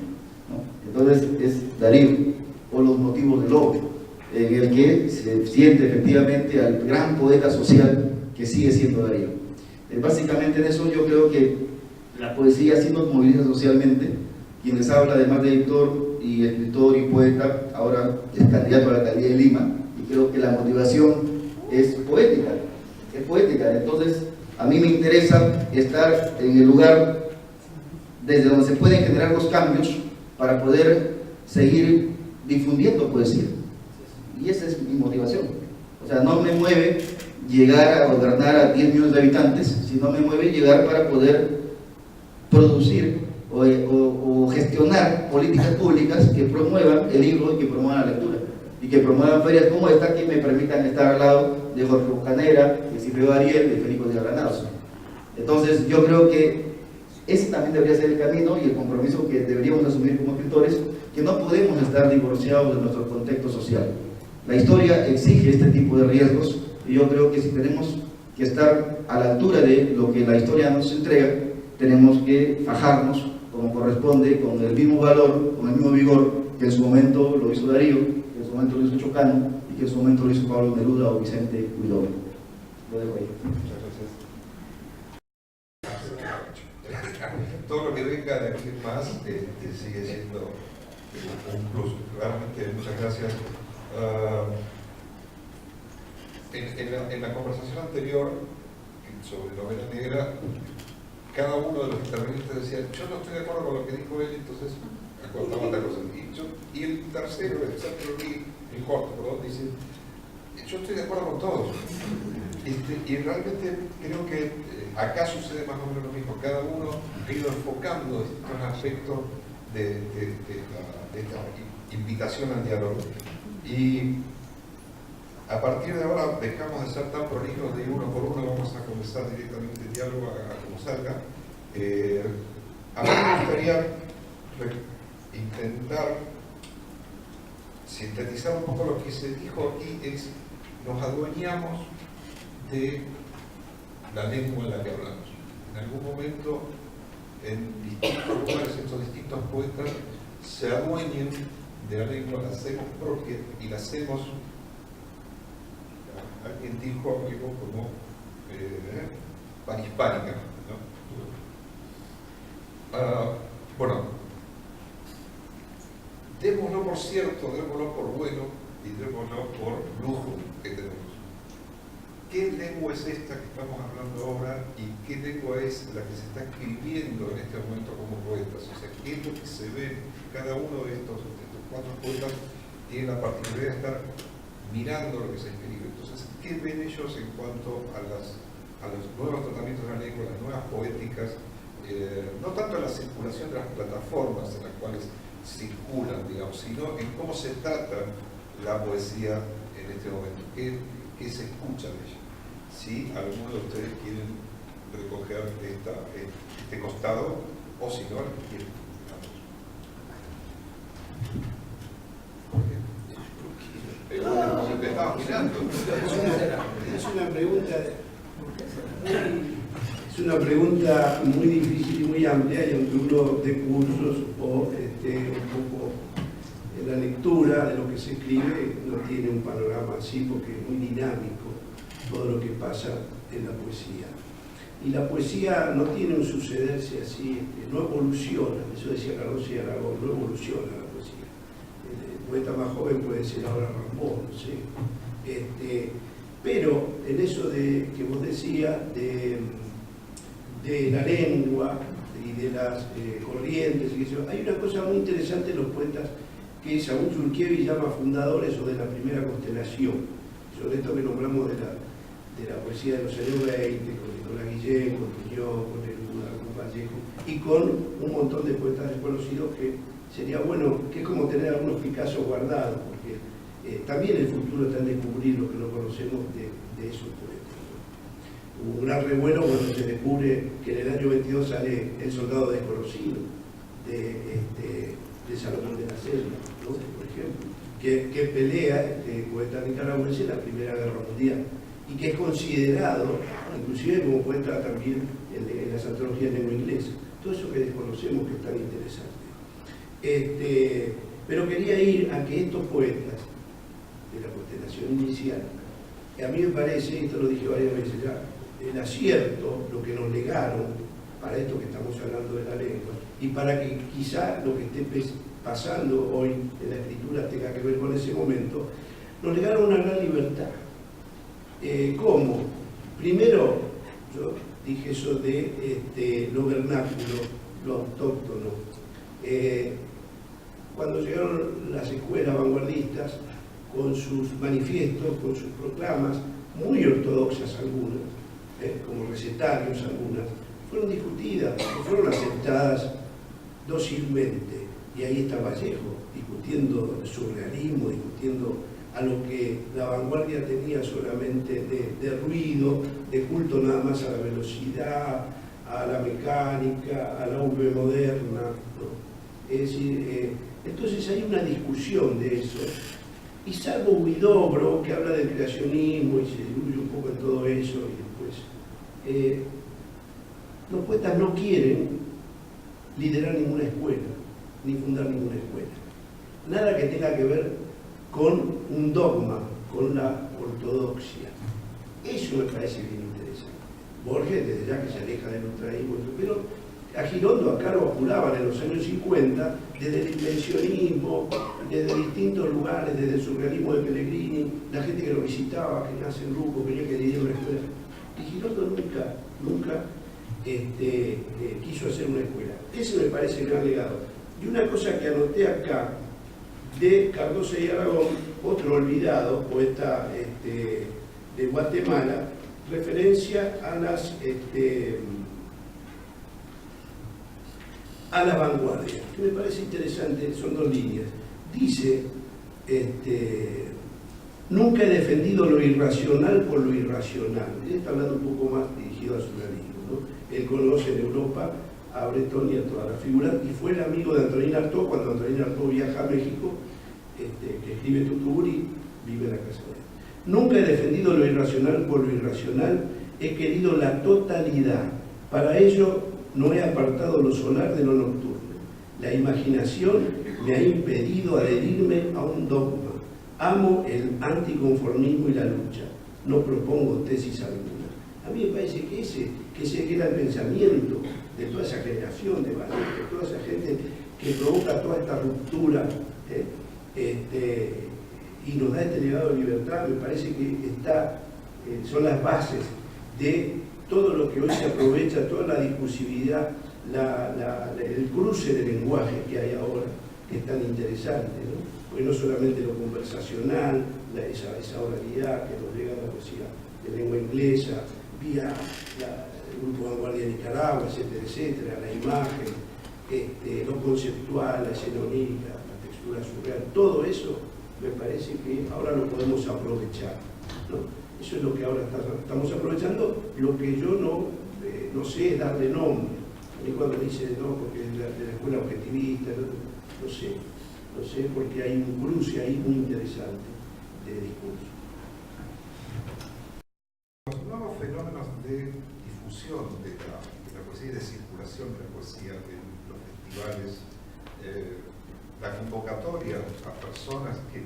¿no? Entonces es Darío, o los motivos del lobo, en el que se siente efectivamente al gran poeta social que sigue siendo Darío. Básicamente en eso yo creo que la poesía sí nos moviliza socialmente. Quien les habla, además de editor y escritor y poeta, ahora es candidato a la alcaldía de Lima, y creo que la motivación es poética, Entonces, a mí me interesa estar en el lugar desde donde se pueden generar los cambios para poder seguir difundiendo poesía. Y esa es mi motivación. O sea, no me mueve llegar a gobernar a 10 millones de habitantes, sino me mueve llegar para poder producir o gestionar políticas públicas que promuevan el libro y que promuevan la lectura y que promuevan ferias como esta que me permitan estar al lado de Jorge Bucanera, de Silvio Ariel, de Federico de Granados. Entonces yo creo que Ese también debería ser el camino y el compromiso que deberíamos asumir como escritores, que no podemos estar divorciados de nuestro contexto social. La historia exige este tipo de riesgos y yo creo que si tenemos que estar a la altura de lo que la historia nos entrega, tenemos que fajarnos como corresponde, con el mismo valor, con el mismo vigor que en su momento lo hizo Darío, que en su momento lo hizo Chocano y que en su momento lo hizo Pablo Neruda o Vicente Huidobro. Lo dejo ahí. Muchas gracias. Todo lo que venga de aquí más sigue siendo un plus. Realmente, muchas gracias. En la conversación anterior sobre novela negra, cada uno de los intervenientes decía: yo no estoy de acuerdo con lo que dijo él, entonces acordaba otra cosa. Y el tercero, el cuarto, perdón, dice: yo estoy de acuerdo con todos. Y realmente creo que acá sucede más o menos lo mismo. Cada uno ha ido enfocando estos aspectos de esta invitación al diálogo. Y a partir de ahora dejamos de ser tan prolijos de ir uno por uno, vamos a comenzar directamente el diálogo a como salga. A mí me gustaría intentar sintetizar un poco lo que se dijo aquí. Nos adueñamos de la lengua en la que hablamos. En algún momento, en distintos lugares, estos distintos poetas se adueñan de la lengua, la hacemos propia y la hacemos, alguien dijo algo como panhispánica, ¿no? Bueno, démoslo por cierto, démoslo por bueno y démoslo por lujo que tenemos. ¿Qué lengua es esta que estamos hablando ahora y qué lengua es la que se está escribiendo en este momento como poetas? O sea, ¿qué es lo que se ve? Cada uno de estos cuatro poetas tiene la particularidad de estar mirando lo que se escribe. Entonces, ¿qué ven ellos en cuanto a los nuevos tratamientos de la lengua, las nuevas poéticas? No tanto la circulación de las plataformas en las cuales circulan, digamos, sino en cómo se trata la poesía en este momento, qué se escucha de ella. Si alguno de ustedes quieren recoger este costado, o si no, quieren. Porque estaba mirando. Es una pregunta muy difícil y muy amplia, y aunque uno dé cursos o un poco en la lectura de lo que se escribe, no tiene un panorama así, porque es muy dinámico todo lo que pasa en la poesía. Y la poesía no tiene un sucederse así, no evoluciona, eso decía Carlos y Aragón, no evoluciona la poesía. El poeta más joven puede ser ahora Ramón, no sé. Pero en eso que vos decías de la lengua y de las corrientes, hay una cosa muy interesante en los poetas que Saúl Yurkiewicz llama fundadores o de la primera constelación. Sobre esto que nombramos de la poesía de los años 20, con Nicolás Guillén, con Tuñón, con Neruda, con Vallejo, y con un montón de poetas desconocidos que sería bueno, que es como tener algunos Picasso guardados, porque también el futuro está en descubrir lo que no conocemos de esos poetas. Hubo un gran revuelo cuando se descubre que en el año 22 sale El soldado desconocido de Salomón de la Selva, ¿no? Por ejemplo, que pelea poeta nicaragüense en la Primera Guerra Mundial y que es considerado inclusive como poeta también en las antologías de lengua inglesa. Todo eso que desconocemos, que es tan interesante. Pero quería ir a que estos poetas de la constelación inicial, a mí me parece, y esto lo dije varias veces ya, el acierto, lo que nos legaron para esto que estamos hablando de la lengua, y para que quizá lo que esté pasando hoy en la escritura tenga que ver con ese momento, nos legaron una gran libertad. ¿Cómo? Primero, yo dije eso de lo vernáculo, lo autóctono. Cuando llegaron las escuelas vanguardistas, con sus manifiestos, con sus proclamas, muy ortodoxas algunas, como recetarios algunas, fueron discutidas, fueron aceptadas dócilmente. Y ahí está Vallejo, discutiendo el surrealismo, discutiendo a lo que la vanguardia tenía solamente de ruido, de culto nada más a la velocidad, a la mecánica, a la urbe moderna, ¿no? Es decir, entonces hay una discusión de eso, y salvo Huidobro, que habla del creacionismo y se diluye un poco en todo eso, y después los poetas no quieren liderar ninguna escuela, ni fundar ninguna escuela. Nada que tenga que ver con un dogma, con la ortodoxia. Eso me parece bien interesante. Borges, desde ya que se aleja del ultraísmo, pero a Girondo acá lo apuraban en los años 50, desde el invencionismo, desde distintos lugares, desde el surrealismo de Pellegrini, la gente que lo visitaba, que nace en Luco, quería que diera una escuela. Y Girondo nunca quiso hacer una escuela. Ese me parece el gran legado. Y una cosa que anoté acá, de Cardoso y Aragón, otro olvidado, poeta de Guatemala, referencia a las vanguardias, que me parece interesante, son dos líneas. Dice, nunca he defendido lo irracional por lo irracional. Él está hablando un poco más dirigido al surrealismo, ¿no? Él conoce en Europa a Breton y a todas las figuras, y fue el amigo de Antonín Artaud cuando Antonín Artaud viaja a México, que escribe Tutuburi, vive en la casa de él. Nunca he defendido lo irracional por lo irracional, he querido la totalidad. Para ello no he apartado lo solar de lo nocturno. La imaginación me ha impedido adherirme a un dogma. Amo el anticonformismo y la lucha. No propongo tesis alguna. A mí me parece que ese era el pensamiento de toda esa generación de Valiente, de toda esa gente que provoca toda esta ruptura, y nos da este legado de libertad. Me parece que son las bases de todo lo que hoy se aprovecha, toda la discursividad, el cruce de lenguaje que hay ahora, que es tan interesante, ¿no? Porque no solamente lo conversacional, esa oralidad que nos llega a la poesía de lengua inglesa, vía el Grupo Vanguardia de Nicaragua, etcétera, etcétera, la imagen, lo conceptual, la escena onírica, la textura surreal, todo eso me parece que ahora lo podemos aprovechar, ¿no? Eso es lo que ahora estamos aprovechando. Lo que yo no sé es darle nombre. A mí cuando me dice no, porque es de la escuela objetivista, no sé, porque hay un cruce ahí muy interesante de discurso. Los nuevos fenómenos de difusión de la poesía y de circulación de la poesía en los festivales, la convocatoria a personas que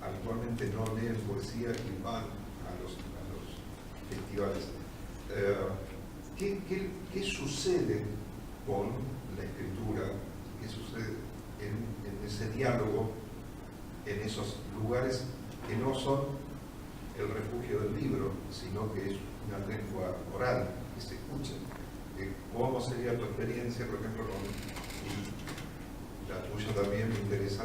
actualmente no leen poesía y van a los festivales. ¿Qué sucede con la escritura? ¿Qué sucede en ese diálogo, en esos lugares que no son el refugio del libro, sino que es una lengua oral que se escucha? ¿Cómo sería tu experiencia, por ejemplo, y la tuya también me interesa?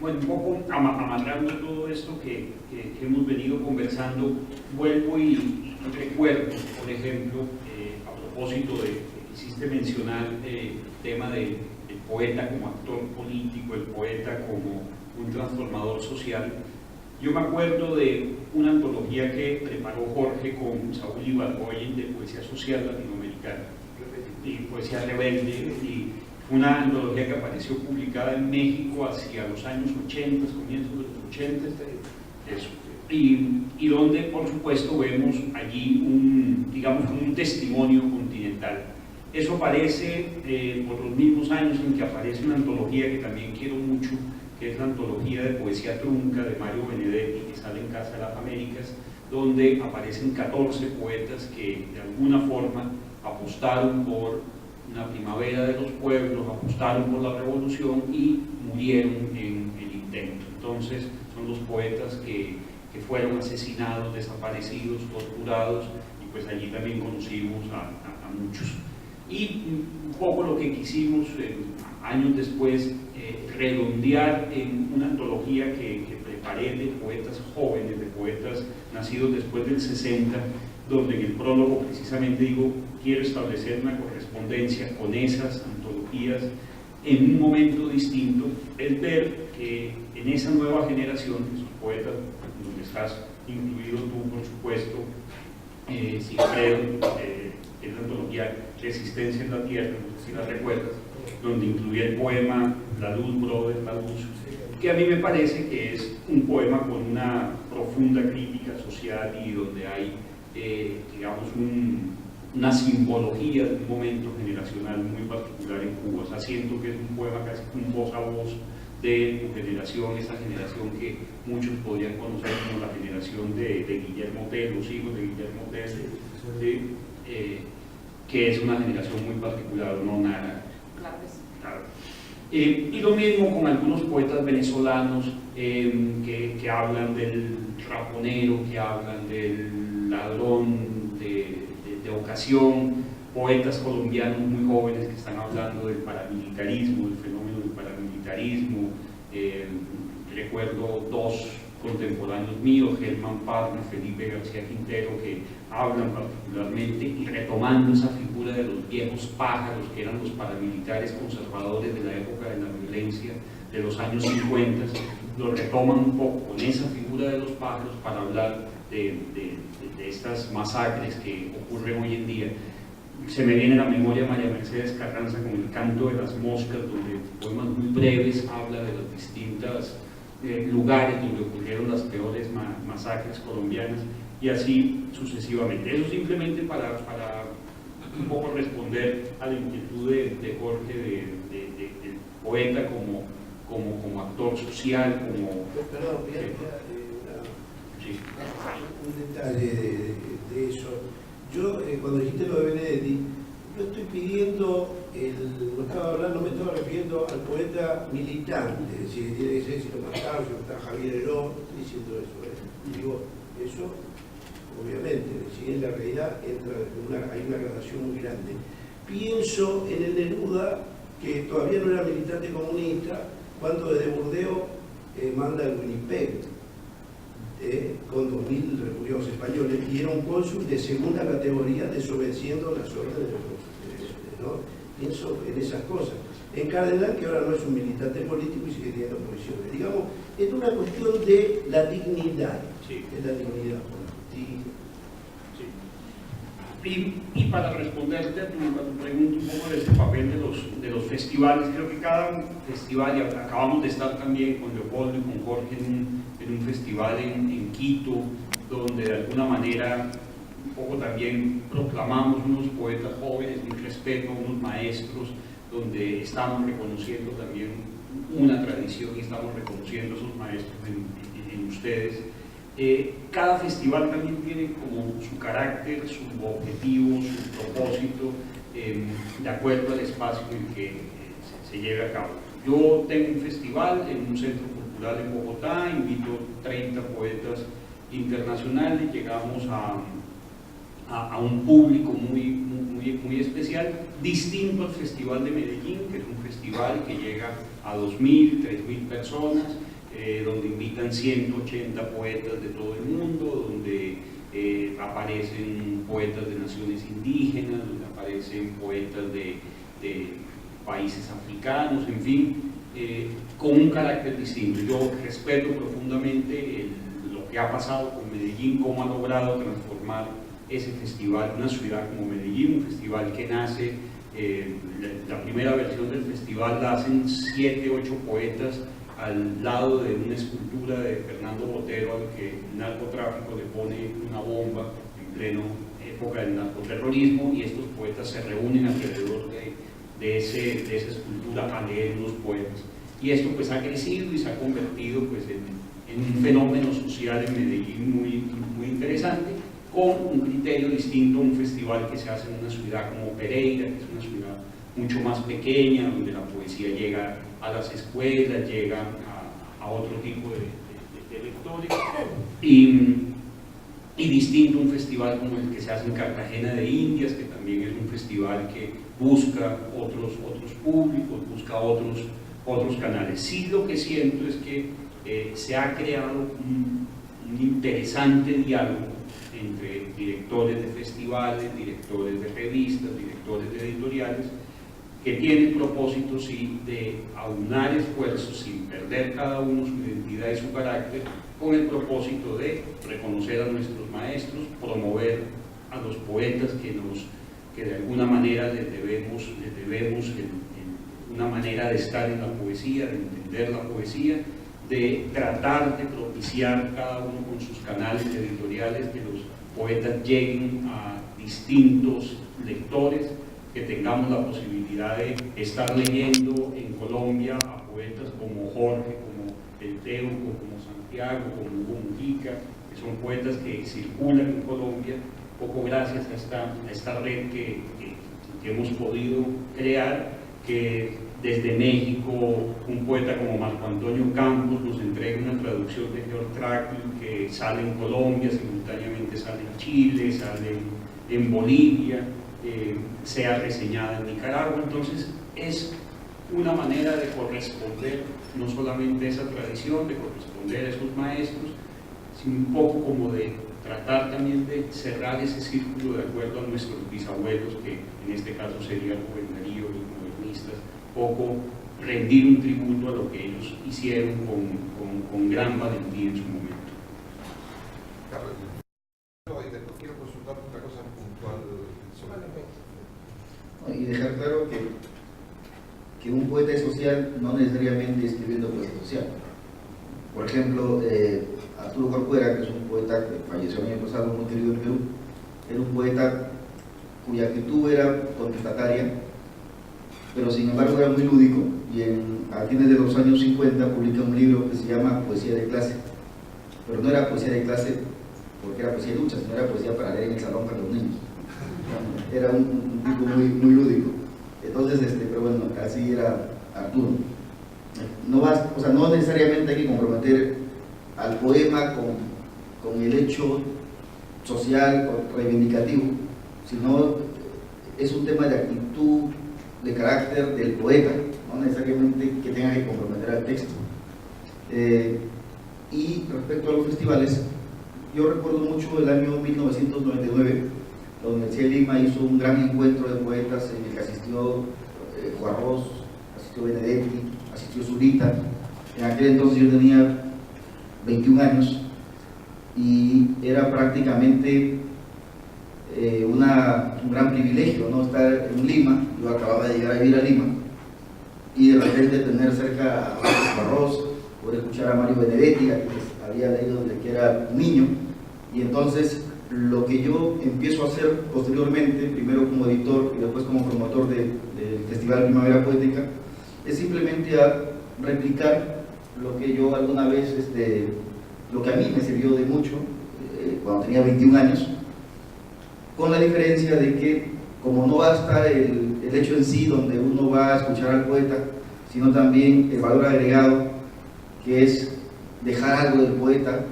Bueno, un poco amarrando todo esto que hemos venido conversando, vuelvo y recuerdo, por ejemplo, a propósito de que quisiste mencionar el tema del poeta como actor político, el poeta como un transformador social. Yo me acuerdo de una antología que preparó Jorge con Saúl Ibargüen de poesía social latinoamericana y poesía rebelde, y una antología que apareció publicada en México hacia los años 80, comienzos de los 80, eso. Y donde, por supuesto, vemos allí un testimonio continental. Eso aparece por los mismos años en que aparece una antología que también quiero mucho, que es la antología de poesía trunca de Mario Benedetti, que sale en Casa de las Américas, donde aparecen 14 poetas que de alguna forma apostaron por una primavera de los pueblos, apostaron por la revolución y murieron en el intento. Entonces son los poetas que fueron asesinados, desaparecidos, torturados, y pues allí también conocimos a muchos. Y un poco lo que quisimos años después redondear en una antología que preparé de poetas jóvenes, de poetas nacidos después del 60, donde en el prólogo precisamente digo, quiero establecer una correspondencia con esas antologías en un momento distinto, es ver que en esa nueva generación, esos poetas, donde estás incluido tú, por supuesto, Sigfredo, en la antología Resistencia en la Tierra, no sé si la recuerdas, donde incluía el poema La Luz, Brother, La Luz, que a mí me parece que es un poema con una profunda crítica social y donde hay, digamos, una simbología de un momento generacional muy particular en Cuba. O sea, siento que es un poema casi un voz a voz de tu generación, esa generación que muchos podrían conocer como la generación de Guillermo Tell, los hijos de Guillermo Tell, ¿sí? Que es una generación muy particular, ¿no? Nara. Claro que sí. Claro. Y lo mismo con algunos poetas venezolanos que hablan del raponero, que hablan del ladrón de ocasión, poetas colombianos muy jóvenes que están hablando del paramilitarismo, del fenómeno del paramilitarismo. Recuerdo dos contemporáneos míos, Germán Parra y Felipe García Quintero, que hablan particularmente y retomando esa figura de los viejos pájaros que eran los paramilitares conservadores de la época de la violencia de los años 50, lo retoman un poco con esa figura de los pájaros para hablar de estas masacres que ocurren hoy en día. Se me viene a la memoria María Mercedes Carranza con El canto de las moscas, donde poemas muy breves habla de los distintos lugares donde ocurrieron las peores masacres colombianas y así sucesivamente. Eso simplemente para un poco responder a la inquietud de Jorge del poeta como actor social, como... Perdón, Sí. un detalle de eso. Yo, cuando dijiste lo de Benedetti, yo estoy pidiendo, no me estaba refiriendo al poeta militante, es decir, que tiene que ser si lo mataron, si está Javier Heró, no estoy diciendo eso. Digo, eso, obviamente, si en la realidad hay una gradación muy grande. Pienso en el Neruda, que todavía no era militante comunista, cuando desde Burdeos manda el Winnipeg, con 2.000 refugiados españoles, y era un cónsul de segunda categoría desobedeciendo las órdenes de ¿no? Pienso en esas cosas. En Cardenal, que ahora no es un militante político y sigue teniendo posiciones. Digamos, es una cuestión de la dignidad. Sí. Es la dignidad. Sí. Y para responderte a tu pregunta un poco de ese papel de los festivales, creo que cada festival, y acabamos de estar también con Leopoldo y con Jorge en un festival en Quito, donde de alguna manera un poco también proclamamos unos poetas jóvenes, un respeto a unos maestros, donde estamos reconociendo también una tradición y estamos reconociendo a esos maestros en ustedes. Cada festival también tiene como su carácter, su objetivo, su propósito, de acuerdo al espacio en que se lleve a cabo. Yo tengo un festival en un centro cultural en Bogotá, invito 30 poetas internacionales, llegamos a un público muy especial, distinto al Festival de Medellín, que es un festival que llega a 2.000, 3.000 personas, donde invitan 180 poetas de todo el mundo, donde aparecen poetas de naciones indígenas, donde aparecen poetas de países africanos, en fin, con un carácter distinto. Yo respeto profundamente lo que ha pasado con Medellín, cómo ha logrado transformar ese festival, una ciudad como Medellín, un festival que nace, la primera versión del festival la hacen 7, 8 poetas al lado de una escultura de Fernando Botero al que el narcotráfico le pone una bomba en plena época del narcoterrorismo, y estos poetas se reúnen alrededor de esa escultura a leer unos poemas. Y esto pues ha crecido y se ha convertido pues en un fenómeno social en Medellín muy interesante, con un criterio distinto a un festival que se hace en una ciudad como Pereira, que es una ciudad mucho más pequeña, donde la poesía llega a las escuelas, llega a otro tipo de lectores, y distinto a un festival como el que se hace en Cartagena de Indias, que también es un festival que busca otros públicos, busca otros canales. Sí, lo que siento es que se ha creado un interesante diálogo entre directores de festivales, directores de revistas, directores de editoriales, que tiene el propósito sí de aunar esfuerzos sin perder cada uno su identidad y su carácter, con el propósito de reconocer a nuestros maestros, promover a los poetas que de alguna manera les debemos una manera de estar en la poesía, de entender la poesía, de tratar de propiciar cada uno con sus canales editoriales que los poetas lleguen a distintos lectores, que tengamos la posibilidad de estar leyendo en Colombia a poetas como Jorge, como El Teuco, como Santiago, como Hugo Mujica, que son poetas que circulan en Colombia, poco gracias a esta red que hemos podido crear, que desde México un poeta como Marco Antonio Campos nos entrega una traducción de Georg Trakl que sale en Colombia, simultáneamente sale en Chile, sale en Bolivia, sea reseñada en Nicaragua. Entonces es una manera de corresponder no solamente a esa tradición, de corresponder a esos maestros, sino un poco como de tratar también de cerrar ese círculo de acuerdo a nuestros bisabuelos, que en este caso serían Rubén Darío, los modernistas, poco rendir un tributo a lo que ellos hicieron con gran valentía en su momento. Carlos, quiero consultar una cosa puntual sobre y dejar claro que un poeta es social no necesariamente escribiendo poesía social. Por ejemplo, Arturo Corcuera, que es un poeta que falleció el año pasado, muy querido en Perú, era un poeta cuya actitud era contestataria, pero sin embargo era muy lúdico, y a fines de los años 50 publica un libro que se llama Poesía de clase, pero no era poesía de clase porque era poesía de lucha, sino era poesía para leer en el salón para los niños. Era un tipo muy lúdico. Entonces, pero bueno, así era Arturo. No necesariamente hay que comprometer al poema con el hecho social o reivindicativo, sino es un tema de actitud, de carácter del poeta, no necesariamente que tenga que comprometer al texto. Y respecto a los festivales, yo recuerdo mucho el año 1999, la Universidad de Lima hizo un gran encuentro de poetas en el que asistió Juan Ros, asistió Benedetti, asistió Zurita. En aquel entonces yo tenía 21 años y era prácticamente un gran privilegio, ¿no? Estar en Lima. Yo acababa de llegar a vivir a Lima y de repente tener cerca a Juan Ros, poder escuchar a Mario Benedetti, a quien había leído desde que era niño. Y entonces lo que yo empiezo a hacer posteriormente, primero como editor y después como promotor del Festival Primavera Poética, es simplemente a replicar lo que yo alguna vez, lo que a mí me sirvió de mucho cuando tenía 21 años, con la diferencia de que como no basta el hecho en sí donde uno va a escuchar al poeta, sino también el valor agregado, que es dejar algo del poeta.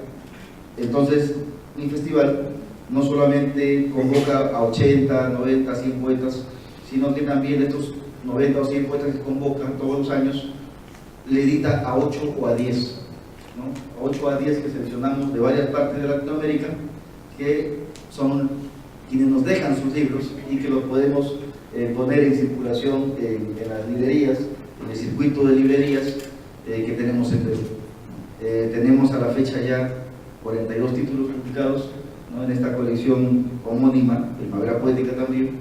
Entonces mi festival no solamente convoca a 80, 90, 100 poetas, sino que también estos 90 o 100 poetas que convocan todos los años, le edita a 8 o a 10, ¿no? 8 a 10 que seleccionamos de varias partes de Latinoamérica, que son quienes nos dejan sus libros y que los podemos poner en circulación en las librerías, en el circuito de librerías que tenemos en Perú. Tenemos a la fecha ya 42 títulos publicados, ¿no?, en esta colección homónima, Primavera Poética también,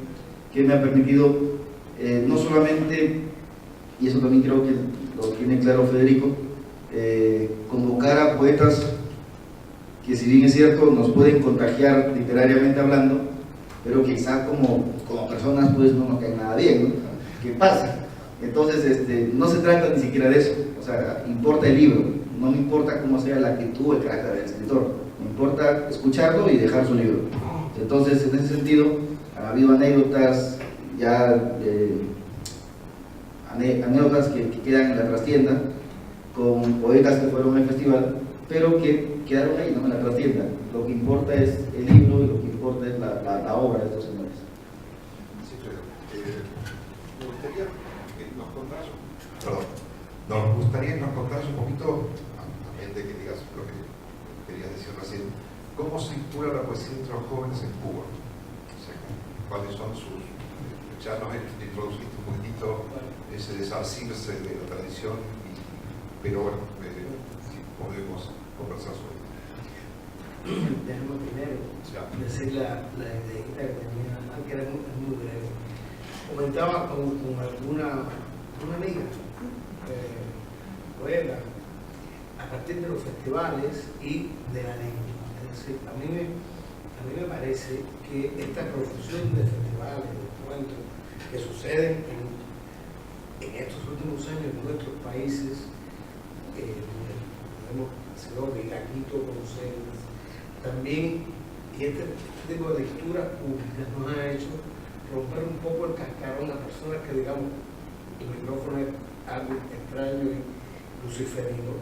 que me ha permitido no solamente, y eso también creo que lo tiene claro Federico, convocar a poetas que, si bien es cierto, nos pueden contagiar literariamente hablando, pero quizá como personas pues no nos caen nada bien, ¿no? ¿Qué pasa? Entonces no se trata ni siquiera de eso, o sea, importa el libro, no me importa cómo sea la actitud o el carácter del escritor, me importa escucharlo y dejar su libro. Entonces, en ese sentido, ha habido anécdotas ya, anécdotas que quedan en la trastienda, con poetas que fueron al festival, pero que quedaron ahí, no en la trastienda. Lo que importa es el libro y lo que importa es la obra de estos señores. Sí, me gustaría que nos contaras, un poquito, también de que digas lo que querías decir recién, cómo circula la poesía entre los jóvenes en Cuba, o sea, cuáles son sus ya nos introduciste un poquitito ese desasirse de la tradición, pero bueno, si podemos conversar sobre esto. Déjame primero Ya. decir la ideita que tenía, que era muy breve. Comentaba con una amiga, Joela, a partir de los festivales y de la lengua. Es decir, a mí me parece que esta profusión de festivales, de encuentros que suceden en estos últimos años en nuestros países, donde hemos sido Viraquito, conocemos, también, y este tipo de lecturas públicas nos ha hecho romper un poco el cascarón a personas que, digamos, el micrófono es algo extraño y luciferino.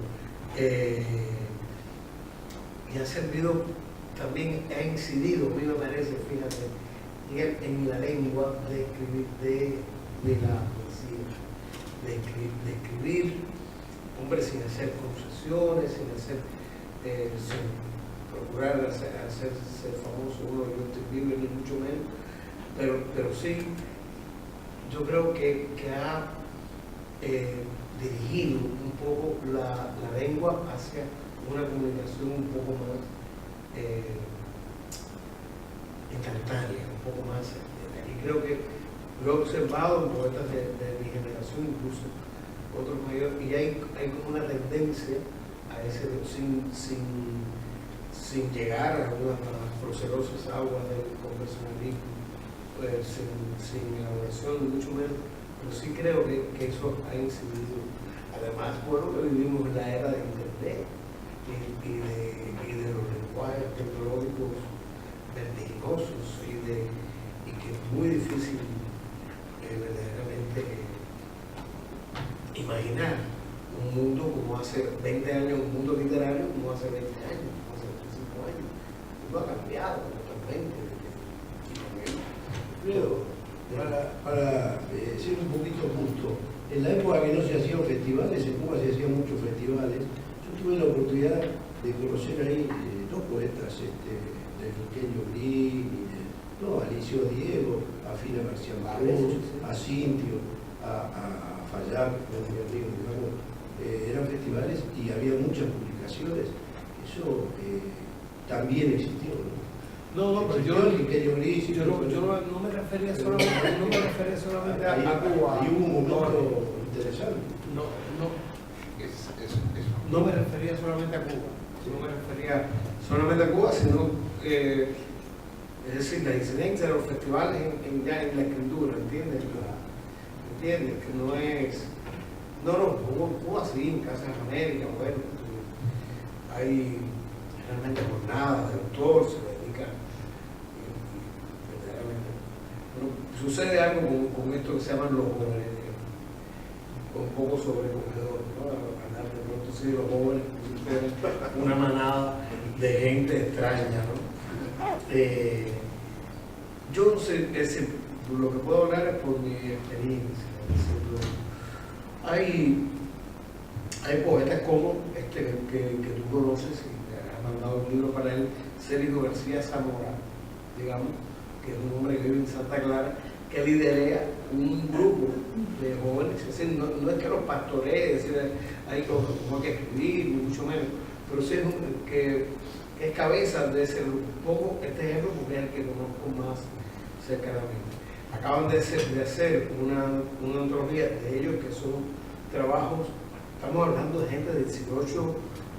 Y ha servido, también ha incidido, a mí me parece, fíjate, en la lengua de escribir, de la poesía, de escribir, hombre, sin hacer concesiones, sin hacer, sin procurar ser famoso uno de los vive, ni mucho menos, pero sí, yo creo que ha dirigido un poco la lengua hacia una comunicación un poco más instantánea, un poco más. Y creo que lo he observado en poetas de mi generación, incluso otros mayores, y hay como una tendencia a ese, sin llegar a las procerosas aguas del conversacionalismo, sin elaboración, mucho menos, pero sí creo que eso ha incidido. Además, bueno, que vivimos en la era de Internet y de los lenguajes tecnológicos vertiginosos y que es muy difícil verdaderamente imaginar un mundo como hace 20 años, un mundo literario como hace 20 años, como hace 25 años. El mundo ha cambiado totalmente. Para ser un poquito justo, en la época que no se hacían festivales, en Cuba se hacían muchos festivales. Yo tuve la oportunidad de conocer ahí dos poetas, de Riquelme Brin, Alicio Diego, a Fina García Cruz, a Cintio, a Fallar, mi amigo, digamos. Eran festivales y había muchas publicaciones. Eso también existió, ¿no? No, pero yo no me refería solamente a Cuba. Y hubo un momento interesante. No me refería solamente a Cuba. No me refería solamente a Cuba, sino es decir, la incidencia de los festivales ya en la escritura, ¿entiendes? ¿Entiendes? Que no es. Cuba sí, en Casa de América, bueno, hay realmente jornadas de autor, se dedica verdaderamente. Bueno, sucede algo con esto que se llaman los jóvenes, un poco sobrecogedor, ¿no? Hablar de pronto sí de los jóvenes, una manada de gente extraña, ¿no? Yo no sé, lo que puedo hablar es por mi experiencia. Hay poetas como que tú conoces y te has mandado un libro para él, Célido García Zamora, digamos, que es un hombre que vive en Santa Clara, que liderea un grupo de jóvenes. Es decir, no es que los pastoree, es decir, hay como que escribir, ni mucho menos, pero sí es que es cabeza de ese grupo. Pongo este ejemplo porque es el que conozco más cercanamente. Acaban de hacer una antología de ellos que son trabajos, estamos hablando de gente de 18,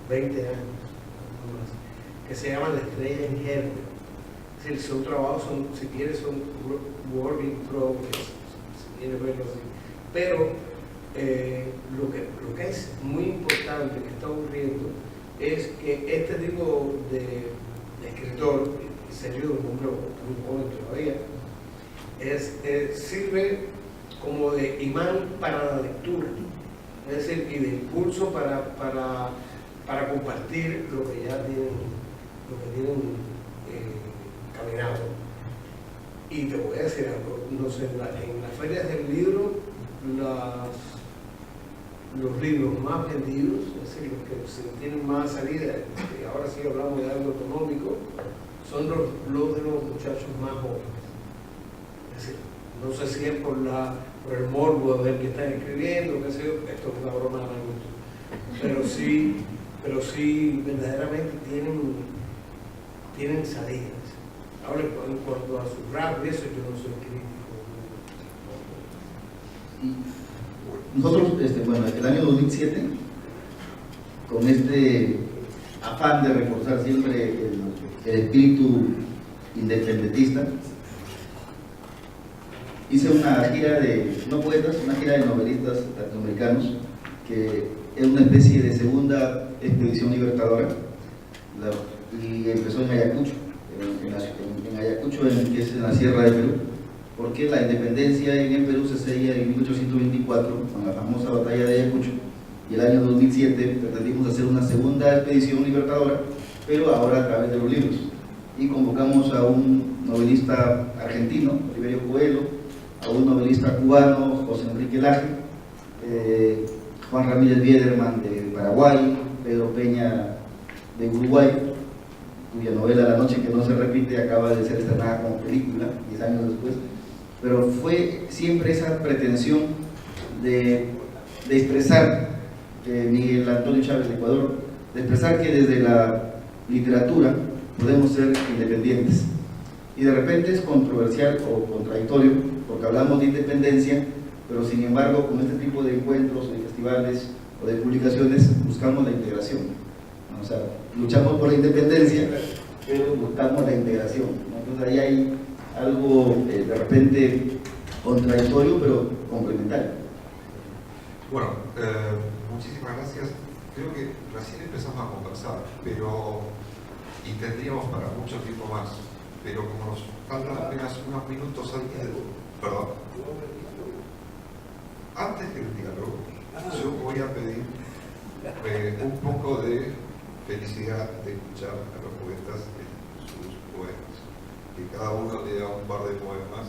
20 años, que se llaman La Estrella en Germen. Es decir, son trabajos, si quieres, son work in progress, si quieres verlo así. Pero lo que es muy importante que está ocurriendo es que este tipo de escritor, y serio, un hombre muy joven todavía, sirve como de imán para la lectura, es decir, y de impulso para compartir lo que ya tienen caminado. Y te voy a decir algo, no sé, en las ferias del libro, los libros más vendidos, es decir, los que se tienen más salida, y ahora sí hablamos de algo económico, son los de los muchachos más jóvenes. Es decir, No sé si es por el morbo de ver que están escribiendo, qué sé yo, esto es una broma de mal gusto. Pero sí verdaderamente tienen salidas. Ahora, en cuanto a su rap, eso yo no soy crítico. Nosotros, bueno, el año 2007, con este afán de reforzar siempre el espíritu independentista, hice una gira de, no poetas, una gira de novelistas latinoamericanos, que es una especie de segunda expedición libertadora, y empezó en Ayacucho, en Ayacucho, que es en la Sierra de Perú, porque la independencia en el Perú se sella en 1824 con la famosa batalla de Ayacucho, y el año 2007 pretendimos hacer una segunda expedición libertadora, pero ahora a través de los libros, y convocamos a un novelista argentino, Oliverio Coelho, a un novelista cubano, José Enrique Laje, Juan Ramírez Biederman de Paraguay, Pedro Peña de Uruguay, cuya novela La noche que no se repite acaba de ser estrenada como película 10 años después, pero fue siempre esa pretensión de expresar, Miguel Antonio Chávez de Ecuador, de expresar que desde la literatura podemos ser independientes. Y de repente es controversial o contradictorio, porque hablamos de independencia, pero sin embargo con este tipo de encuentros, de festivales o de publicaciones buscamos la integración, ¿no? O sea, luchamos por la independencia, pero buscamos la integración, ¿no? Entonces ahí hay algo de repente contradictorio, pero complementario. Bueno, muchísimas gracias. Creo que recién empezamos a conversar, y tendríamos para mucho tiempo más, pero como nos faltan apenas unos minutos antes del diálogo, yo voy a pedir un poco de felicidad de escuchar a los poetas en sus poemas, que cada uno lea un par de poemas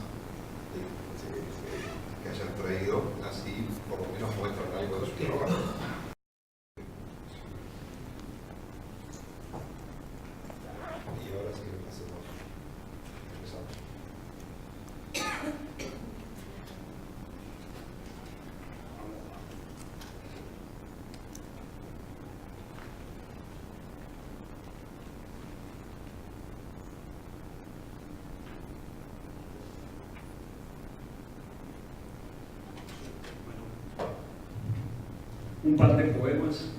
que hayan traído, así por lo menos muestran algo de su trabajo. Y ahora sí empezamos. Un par de poemas,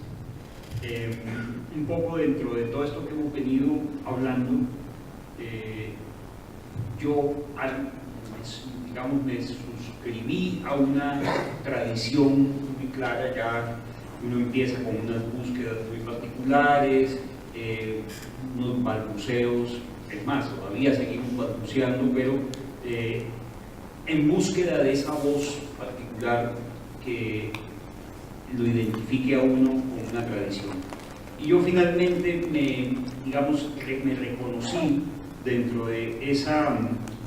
un poco dentro de todo esto que hemos venido hablando. Yo, digamos, me suscribí a una tradición muy clara. Ya uno empieza con unas búsquedas muy particulares, unos balbuceos, es más, todavía seguimos balbuceando, pero en búsqueda de esa voz particular que lo identifique a uno con una tradición. Y yo finalmente me reconocí dentro de esa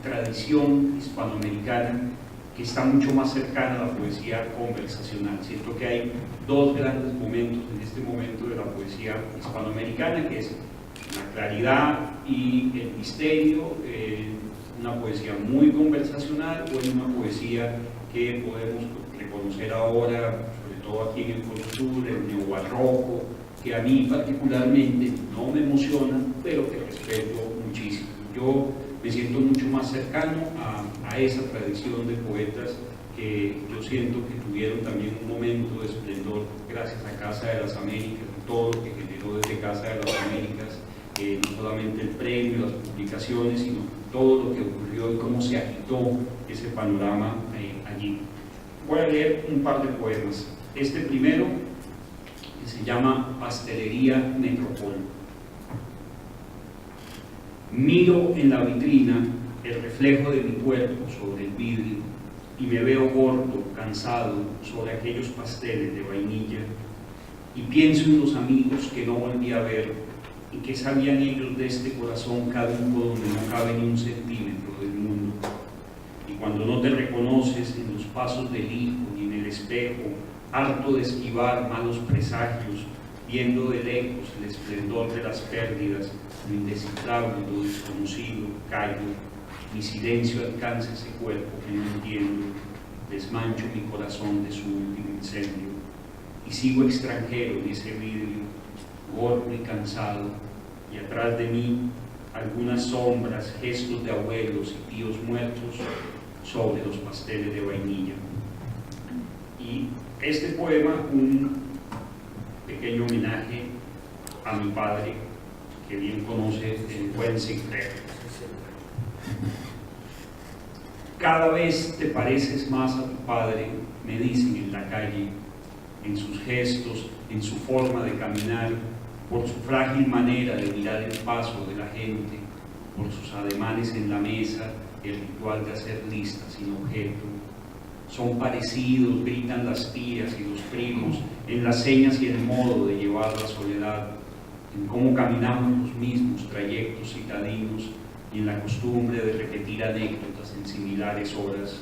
tradición hispanoamericana que está mucho más cercana a la poesía conversacional. Siento que hay dos grandes momentos en este momento de la poesía hispanoamericana, que es la claridad y el misterio, una poesía muy conversacional o en una poesía que podemos reconocer ahora, todo aquí en el Cono Sur, el neobarroco, que a mí particularmente no me emociona, pero que respeto muchísimo. Yo me siento mucho más cercano a esa tradición de poetas que yo siento que tuvieron también un momento de esplendor gracias a Casa de las Américas, todo lo que generó desde Casa de las Américas, no solamente el premio, las publicaciones, sino todo lo que ocurrió y cómo se agitó ese panorama allí. Voy a leer un par de poemas. Este primero, que se llama Pastelería Metropol. Miro en la vitrina el reflejo de mi cuerpo sobre el vidrio y me veo gordo, cansado sobre aquellos pasteles de vainilla, y pienso en los amigos que no volví a ver y que sabían ellos de este corazón caduco donde no cabe ni un centímetro del mundo. Y cuando no te reconoces en los pasos del hijo ni en el espejo, harto de esquivar malos presagios, viendo de lejos el esplendor de las pérdidas, lo indescifrable, lo desconocido, callo, Mi silencio alcanza ese cuerpo que no entiendo, desmancho mi corazón de su último incendio y sigo extranjero en ese vidrio, gordo y cansado, y atrás de mí algunas sombras, gestos de abuelos y tíos muertos sobre los pasteles de vainilla. Y este poema, un pequeño homenaje a mi padre, que bien conoce el buen Sinclair. Cada vez te pareces más a tu padre, me dicen en la calle, en sus gestos, en su forma de caminar, por su frágil manera de mirar el paso de la gente, por sus ademanes en la mesa, el ritual de hacer listas sin objeto. Son parecidos, gritan las tías y los primos, en las señas y el modo de llevar la soledad, en cómo caminamos los mismos trayectos citadinos y en la costumbre de repetir anécdotas en similares horas.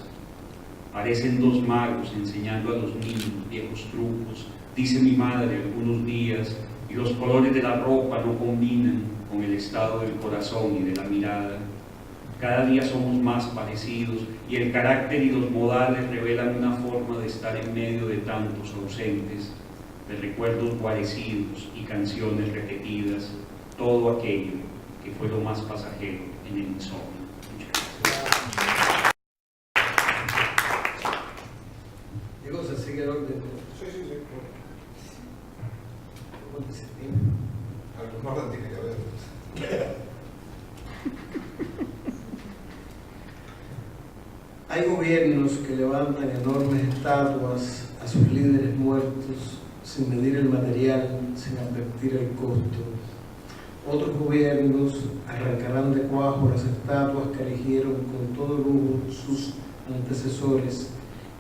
Parecen dos magos enseñando a los niños viejos trucos, dice mi madre algunos días, y los colores de la ropa no combinan con el estado del corazón y de la mirada. Cada día somos más parecidos y el carácter y los modales revelan una forma de estar en medio de tantos ausentes, de recuerdos guarecidos y canciones repetidas, todo aquello que fue lo más pasajero en el insomnio. Diego, ¿se sigue el orden? Sí, sí, sí. ¿Cómo te sentís? Algún orden tiene que haber. Hay gobiernos que levantan enormes estatuas a sus líderes muertos sin medir el material, sin advertir el costo. Otros gobiernos arrancarán de cuajo las estatuas que erigieron con todo lujo sus antecesores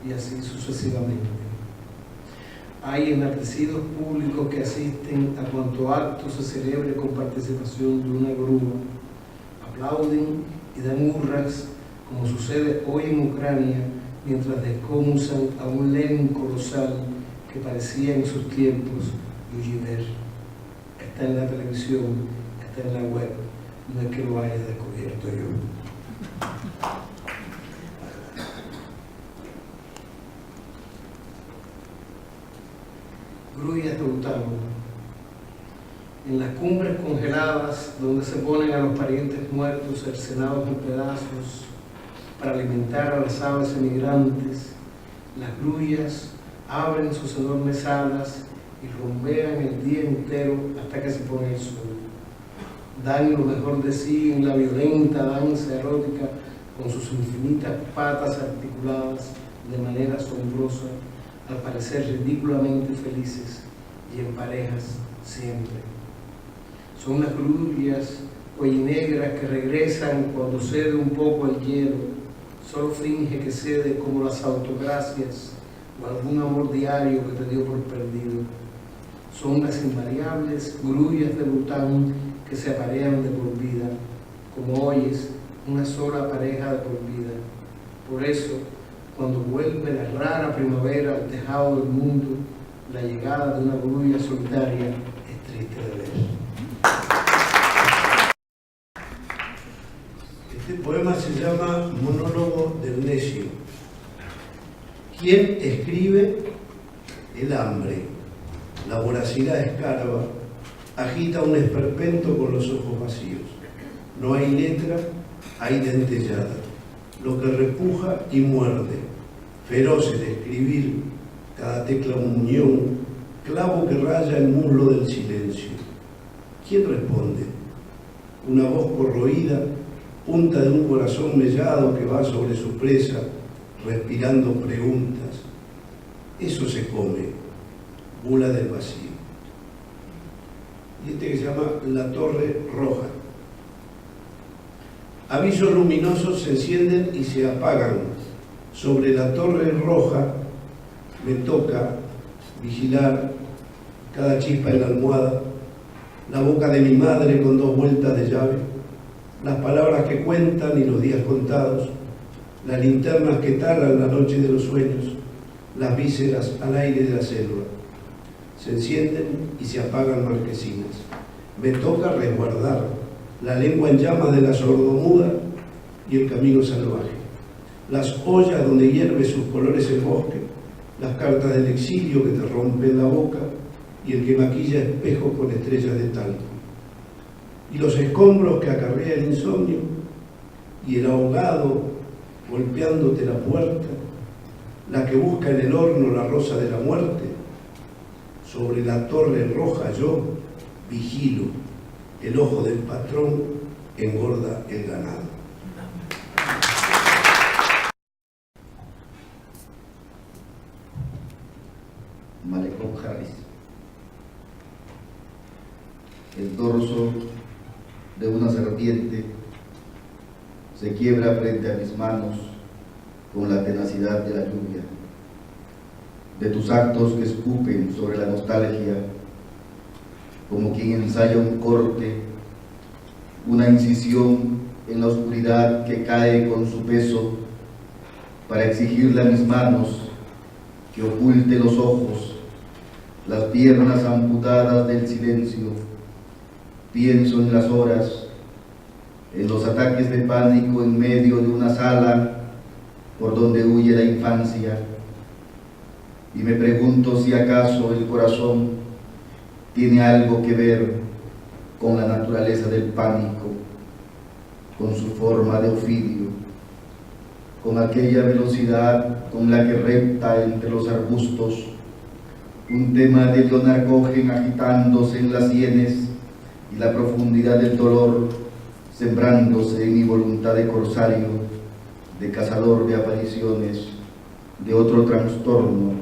y así sucesivamente. Hay enaltecidos públicos que asisten a cuanto acto se celebre con participación de una grúa, aplauden y dan hurras, como sucede hoy en Ucrania, mientras descomusan a un Lenin colosal que parecía en sus tiempos Gulliver. Está en la televisión, está en la web, no es que lo haya descubierto yo. Grullas de Utámano. En las cumbres congeladas, donde se ponen a los parientes muertos cercenados en pedazos para alimentar a las aves emigrantes, las grullas abren sus enormes alas y rumbean el día entero hasta que se pone el sol. Dan lo mejor de sí en la violenta danza erótica con sus infinitas patas articuladas de manera asombrosa, al parecer ridículamente felices y en parejas siempre. Son las grullas cuellinegras que regresan cuando cede un poco el hielo, solo finge que cede como las autogracias o algún amor diario que te dio por perdido. Son las invariables grullas de Bután que se aparean de por vida, como oyes, una sola pareja de por vida. Por eso, cuando vuelve la rara primavera al tejado del mundo, la llegada de una grulla solitaria es triste de ver. Este poema se llama Monólogo del Necio. ¿Quién escribe? El hambre. La voracidad escarba, agita un esperpento con los ojos vacíos. No hay letra, hay dentellada. Lo que repuja y muerde, feroces de escribir, cada tecla un muñón, clavo que raya el muslo del silencio. ¿Quién responde? Una voz corroída, punta de un corazón mellado que va sobre su presa, respirando preguntas. Eso se come, bula del vacío. Y este que se llama La Torre Roja. Avisos luminosos se encienden y se apagan. Sobre la torre roja me toca vigilar cada chispa en la almohada, la boca de mi madre con 2 vueltas de llave, las palabras que cuentan y los días contados, las linternas que talan la noche de los sueños, las vísceras al aire de la selva. Se encienden y se apagan marquesinas. Me toca resguardar la lengua en llamas de la sordomuda, y el camino salvaje, las ollas donde hierve sus colores el bosque, las cartas del exilio que te rompen la boca y el que maquilla espejos con estrellas de talco, y los escombros que acarrea el insomnio y el ahogado golpeándote la puerta, la que busca en el horno la rosa de la muerte. Sobre la torre roja yo vigilo, el ojo del patrón engorda el ganado. Malecón Harris. El dorso de una serpiente se quiebra frente a mis manos con la tenacidad de la lluvia, de tus actos que escupen sobre la nostalgia, como quien ensaya un corte, una incisión en la oscuridad que cae con su peso para exigirle a mis manos que oculte los ojos, las piernas amputadas del silencio. Pienso en las horas, en los ataques de pánico en medio de una sala por donde huye la infancia, y me pregunto si acaso el corazón tiene algo que ver con la naturaleza del pánico, con su forma de ofidio, con aquella velocidad con la que repta entre los arbustos, un tema de Leonard Cohen agitándose en las sienes y la profundidad del dolor sembrándose en mi voluntad de corsario, de cazador de apariciones, de otro trastorno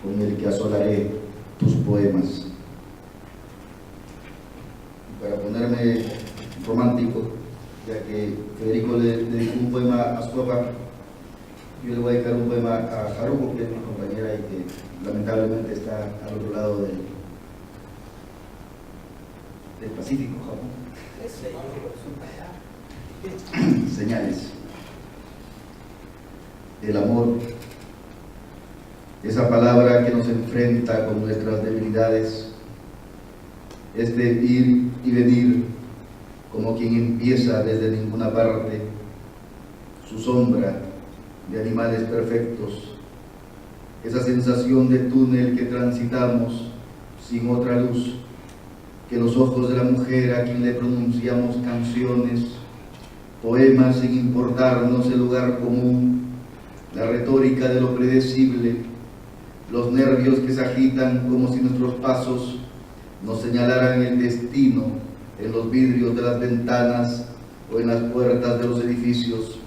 con el que asolaré tus poemas. Para ponerme romántico, ya que Federico le dedicó un poema a su papá, yo le voy a dedicar un poema a Haruko, que es una compañera y que lamentablemente está al otro lado del Pacífico, Japón. Señales. El amor, esa palabra que nos enfrenta con nuestras debilidades, este ir y venir como quien empieza desde ninguna parte, su sombra de animales perfectos, esa sensación de túnel que transitamos sin otra luz que los ojos de la mujer a quien le pronunciamos canciones, poemas sin importarnos el lugar común, la retórica de lo predecible, los nervios que se agitan como si nuestros pasos nos señalaran el destino en los vidrios de las ventanas o en las puertas de los edificios,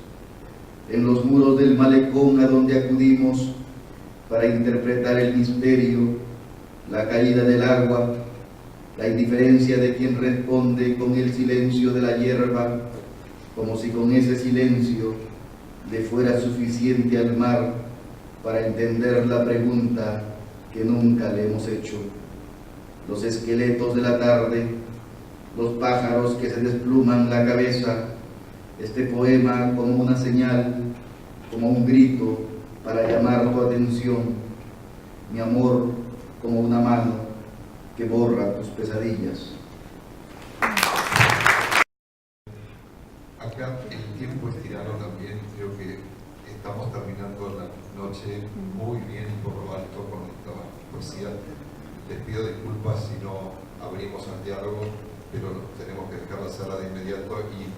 en los muros del malecón a donde acudimos para interpretar el misterio, la caída del agua, la indiferencia de quien responde con el silencio de la hierba, como si con ese silencio le fuera suficiente al mar para entender la pregunta que nunca le hemos hecho. Los esqueletos de la tarde, los pájaros que se despluman la cabeza, este poema como una señal, como un grito para llamar tu atención, mi amor como una mano que borra tus pesadillas. Acá el tiempo es tirano también, creo que estamos terminando la noche muy bien por lo alto con esta poesía. Les pido disculpas si no abrimos al diálogo, pero tenemos que dejar la sala de inmediato y